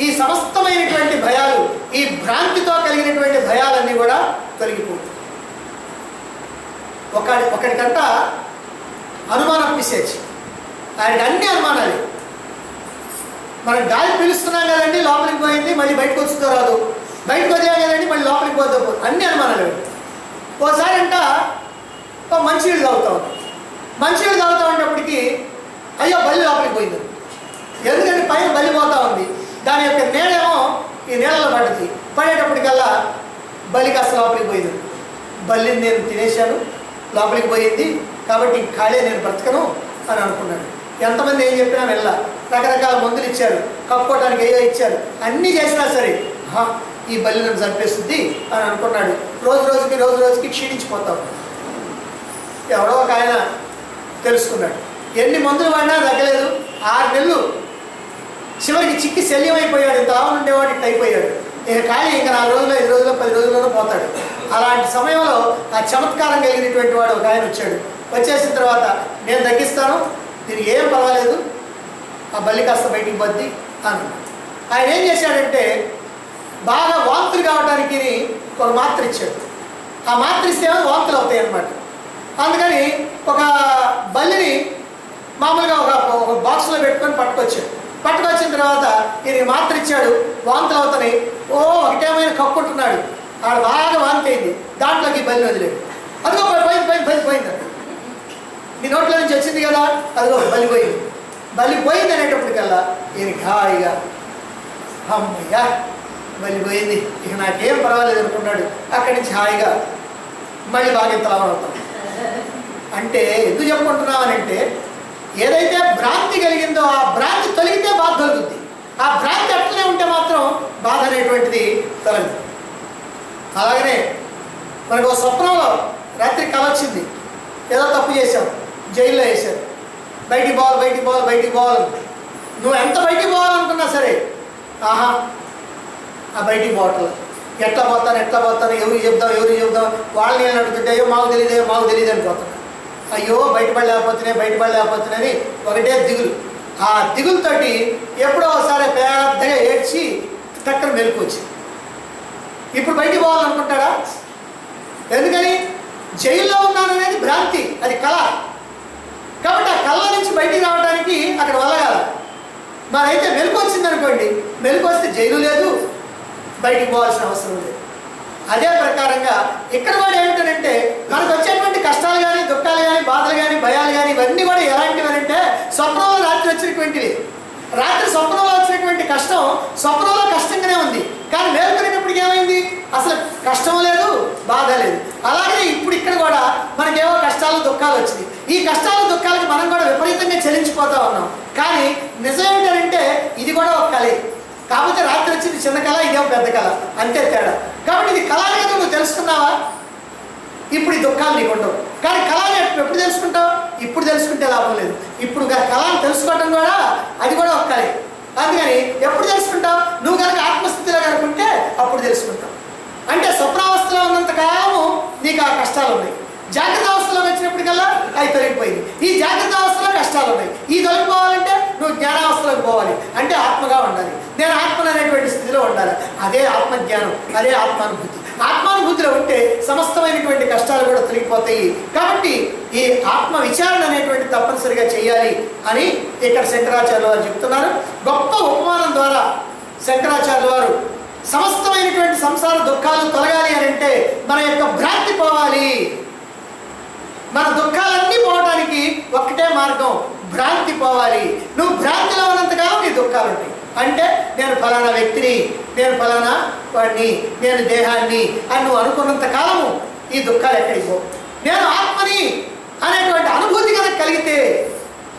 ఈ సమస్తమైనటువంటి భయాలు, ఈ భ్రాంతితో కలిగినటువంటి భయాలన్నీ కూడా తొలగిపోతాయి. ఒకడికంట అనుమానం పిసేచి, ఆయనకి అన్ని అనుమానాలు. మనం గాలి పీలుస్తున్నాం కదండి, లోపలికి పోయింది, మళ్ళీ బయటకు వచ్చుతో రాదు, బయటకు వచ్చా కదండి, మళ్ళీ లోపలికి పోతే అన్ని అనుమానాలు. ఓసారి అంట మంచినీళ్ళు తాగుతా ఉంటాం. మంచినీళ్ళు తాగుతూ ఉండేప్పటికీ అయ్యో బల్లి లోపలికి పోయింది. ఎందుకంటే పైన బల్లి పోతా ఉంది, దాని యొక్క నీడేమో ఈ నీళ్ళలో పడుతుంది. పడేటప్పటికల్లా బలికి అసలు లోపలికి పోయింది. బల్లిని నేను తినేశాను, లోపలికి పోయింది, కాబట్టి ఖాళీ నేను బ్రతకను అని అనుకున్నాడు. ఎంతమంది ఏం చెప్పినా వెళ్ళ, రకరకాల మందులు ఇచ్చారు, కప్పుకోవడానికి ఏదో ఇచ్చారు, అన్నీ చేసినా సరే ఈ బల్లి నన్ను చంపేస్తుంది అని అనుకున్నాడు. రోజు రోజుకి క్షీణించిపోతాం. ఎవడో ఒక ఆయన తెలుసుకున్నాడు, ఎన్ని మందులు వాడినా తగ్గలేదు. 6 నెలలు చివరికి చిక్కి శల్యమైపోయాడు. ఇంత లాభం ఉండేవాడు ఇట్లా అయిపోయాడు. ఇక ఖాళీ ఇంకా 4 రోజుల్లో 5 రోజుల్లో 10 రోజుల్లోనూ పోతాడు. అలాంటి సమయంలో ఆ చమత్కారం కలిగినటువంటి వాడు ఒక ఆయన వచ్చాడు. వచ్చేసిన తర్వాత నేను తగ్గిస్తాను, దీనికి ఏం పర్వాలేదు, ఆ బల్లి కాస్త బయటికి పోద్ది అని. ఆయన ఏం చేశాడంటే బాగా వాంతులు కావడానికి ఒక మాత్ర ఇచ్చాడు. ఆ మాత్ర ఇస్తే వాంతులు అవుతాయి అన్నమాట. అందుకని ఒక బల్లిని మామూలుగా ఒక బాక్స్లో పెట్టుకొని పట్టుకొచ్చిన తర్వాత ఈయన మాత్ర ఇచ్చాడు. వాంతులు అవుతాయి, ఒకటేమైనా కక్కుంటున్నాడు. ఆడ బాగా వాంతి అయింది, దాంట్లోకి బల్లి వదిలేడు. అదిగో పోయింది, నీ నోట్లో నుంచి వచ్చింది కదా, అదిగో బల్లి పోయింది అనేటప్పటికల్లా ఈయనకి హాయిగా అమ్మయ్యా బల్లి పోయింది, ఇక నాకేం పర్వాలేదు అనుకున్నాడు. అక్కడి నుంచి హాయిగా మళ్ళీ బాగా ఇంతలా అవుతాం. అంటే ఎందుకు చెప్పుకుంటున్నామనంటే ఏదైతే భ్రాంతి కలిగిందో ఆ భ్రాంతి తొలగితే బాధ కలుగుద్ది. ఆ భ్రాంతి అట్లనే ఉంటే మాత్రం బాధ అనేటువంటిది తొలగదు. అలాగనే మనకు స్వప్నంలో రాత్రి కల వచ్చింది, ఏదో తప్పు చేసాం, జైల్లో వేశారు, బయటికి పోవాలి. నువ్వు ఎంత బయటికి పోవాలనుకున్నా సరే ఆ బయటికి పోవట్లేదు. ఎట్లా పోతాను, ఎవరికి చెప్దాం, వాళ్ళని నేను అడుగుతుంటే అయ్యో మాకు తెలియదు అని పోతాను. అయ్యో బయటపడలేకపోతున్నాని ఒకటే దిగులు. ఆ దిగులుతోటి ఎప్పుడో ఒకసారి పెద్దగా ఏడ్చి టక్కన మెలుకొచ్చి ఇప్పుడు బయటికి పోవాలనుకుంటాడా? ఎందుకని? జైల్లో ఉన్నాననేది భ్రాంతి, అది కళ. కాబట్టి ఆ కళ నుంచి బయటికి రావడానికి అక్కడ వెళ్ళగాల. మరైతే మెలుకొచ్చింది అనుకోండి, మెలుకొస్తే జైలు లేదు, బయటికి పోవాల్సిన అవసరం లేదు. అదే ప్రకారంగా ఇక్కడ కూడా ఏమిటంటే మనకు వచ్చేటువంటి కష్టాలు కానీ, దుఃఖాలు కానీ, బాధలు కానీ, భయాలు కానీ ఇవన్నీ కూడా ఎలాంటివి అంటే స్వప్నంలో రాత్రి వచ్చినటువంటివి. రాత్రి స్వప్నంలో వచ్చినటువంటి కష్టం స్వప్నంలో కష్టంగానే ఉంది, కానీ మేల్కొనేటప్పటికి ఏమైంది? అసలు కష్టం లేదు, బాధ లేదు. అలాగే ఇప్పుడు ఇక్కడ కూడా మనకేవో కష్టాలు దుఃఖాలు వచ్చినాయి. ఈ కష్టాలు దుఃఖాలకి మనం కూడా విపరీతంగా చెల్లించిపోతా ఉన్నాం. కానీ నిజం ఏంటంటే ఇది కూడా ఒక కళే. కాకపోతే రాత్రి వచ్చింది చిన్న కళ, ఇదేమో పెద్ద కళ, అంతే తేడా. కాబట్టి ఇది కళ అనేది నువ్వు తెలుసుకున్నావా? ఇప్పుడు ఈ దుఃఖాలు నీకు ఉండవు. కానీ కళని ఎప్పుడు తెలుసుకుంటావు? ఇప్పుడు తెలుసుకుంటే లాభం లేదు. ఇప్పుడు కళని తెలుసుకోవటం కూడా అది కూడా ఒక కళే. అందుకని ఎప్పుడు తెలుసుకుంటావు? నువ్వు కనుక ఆత్మస్థితిలో కనుకుంటే అప్పుడు తెలుసుకుంటావు. అంటే స్వప్నావస్థలో ఉన్నంత కాలము నీకు ఆ కష్టాలు ఉన్నాయి. జాగ్రత్త అవస్థలో వచ్చినప్పటికల్లా అవి తొలగిపోయింది. ఈ జాగ్రత్త అవస్థలో కష్టాలు ఉన్నాయి. ఈ తొలగిపోవాలంటే నువ్వు జ్ఞానావస్థలోకి పోవాలి. అంటే ఆత్మగా ఉండాలి. నేను ఆత్మలు అనేటువంటి స్థితిలో ఉండాలి. అదే ఆత్మజ్ఞానం, అదే ఆత్మానుభూతి. ఆత్మానుభూతిలో ఉంటే సమస్తమైనటువంటి కష్టాలు కూడా తొలగిపోతాయి. కాబట్టి ఈ ఆత్మ విచారణ అనేటువంటి తప్పనిసరిగా చేయాలి అని ఇక్కడ శంకరాచార్యుల వారు చెప్తున్నారు. గొప్ప ఉపమానం ద్వారా శంకరాచార్యుల వారు సమస్తమైనటువంటి సంసార దుఃఖాలు తొలగాలి అని అంటే మన యొక్క భ్రాంతి పోవాలి. మన దుఃఖాలన్నీ పోవడానికి ఒక్కటే మార్గం, భ్రాంతి పోవాలి. నువ్వు భ్రాంతిలో ఉన్నంతకాలం నీ దుఃఖాలు ఉంటాయి. అంటే నేను ఫలానా వ్యక్తిని, నేను ఫలానా వాడిని, నేను దేహాన్ని అని నువ్వు అనుకున్నంత కాలము ఈ దుఃఖాలు ఎక్కడికి పో. నేను ఆత్మని అనేటువంటి అనుభూతి కనుక కలిగితే,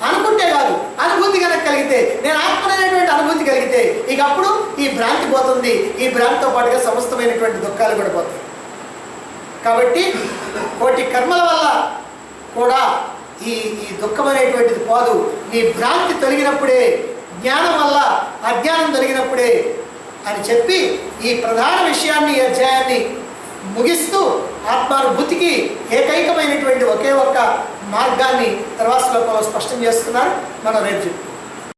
అనుకుంటే కాదు, అనుభూతి కనుక కలిగితే, నేను ఆత్మని అనేటువంటి అనుభూతి కలిగితే ఇక అప్పుడు ఈ భ్రాంతి పోతుంది. ఈ భ్రాంతితో పాటుగా సమస్తమైనటువంటి దుఃఖాలు కూడా పోతాయి. కాబట్టి కోటి కర్మల వల్ల కూడా ఈ దుఃఖం అనేటువంటిది పోదు. నీ భ్రాంతి తొలగినప్పుడే, జ్ఞానం వల్ల అజ్ఞానం తొలగినప్పుడే అని చెప్పి ఈ ప్రధాన విషయాన్ని, ఈ అధ్యాయాన్ని ముగిస్తూ ఆత్మానుభూతికి ఏకైకమైనటువంటి ఒకే ఒక్క మార్గాన్ని తర్వాత శ్లోకంలో స్పష్టం చేస్తున్నారు. మనం రేపు చెప్తాం.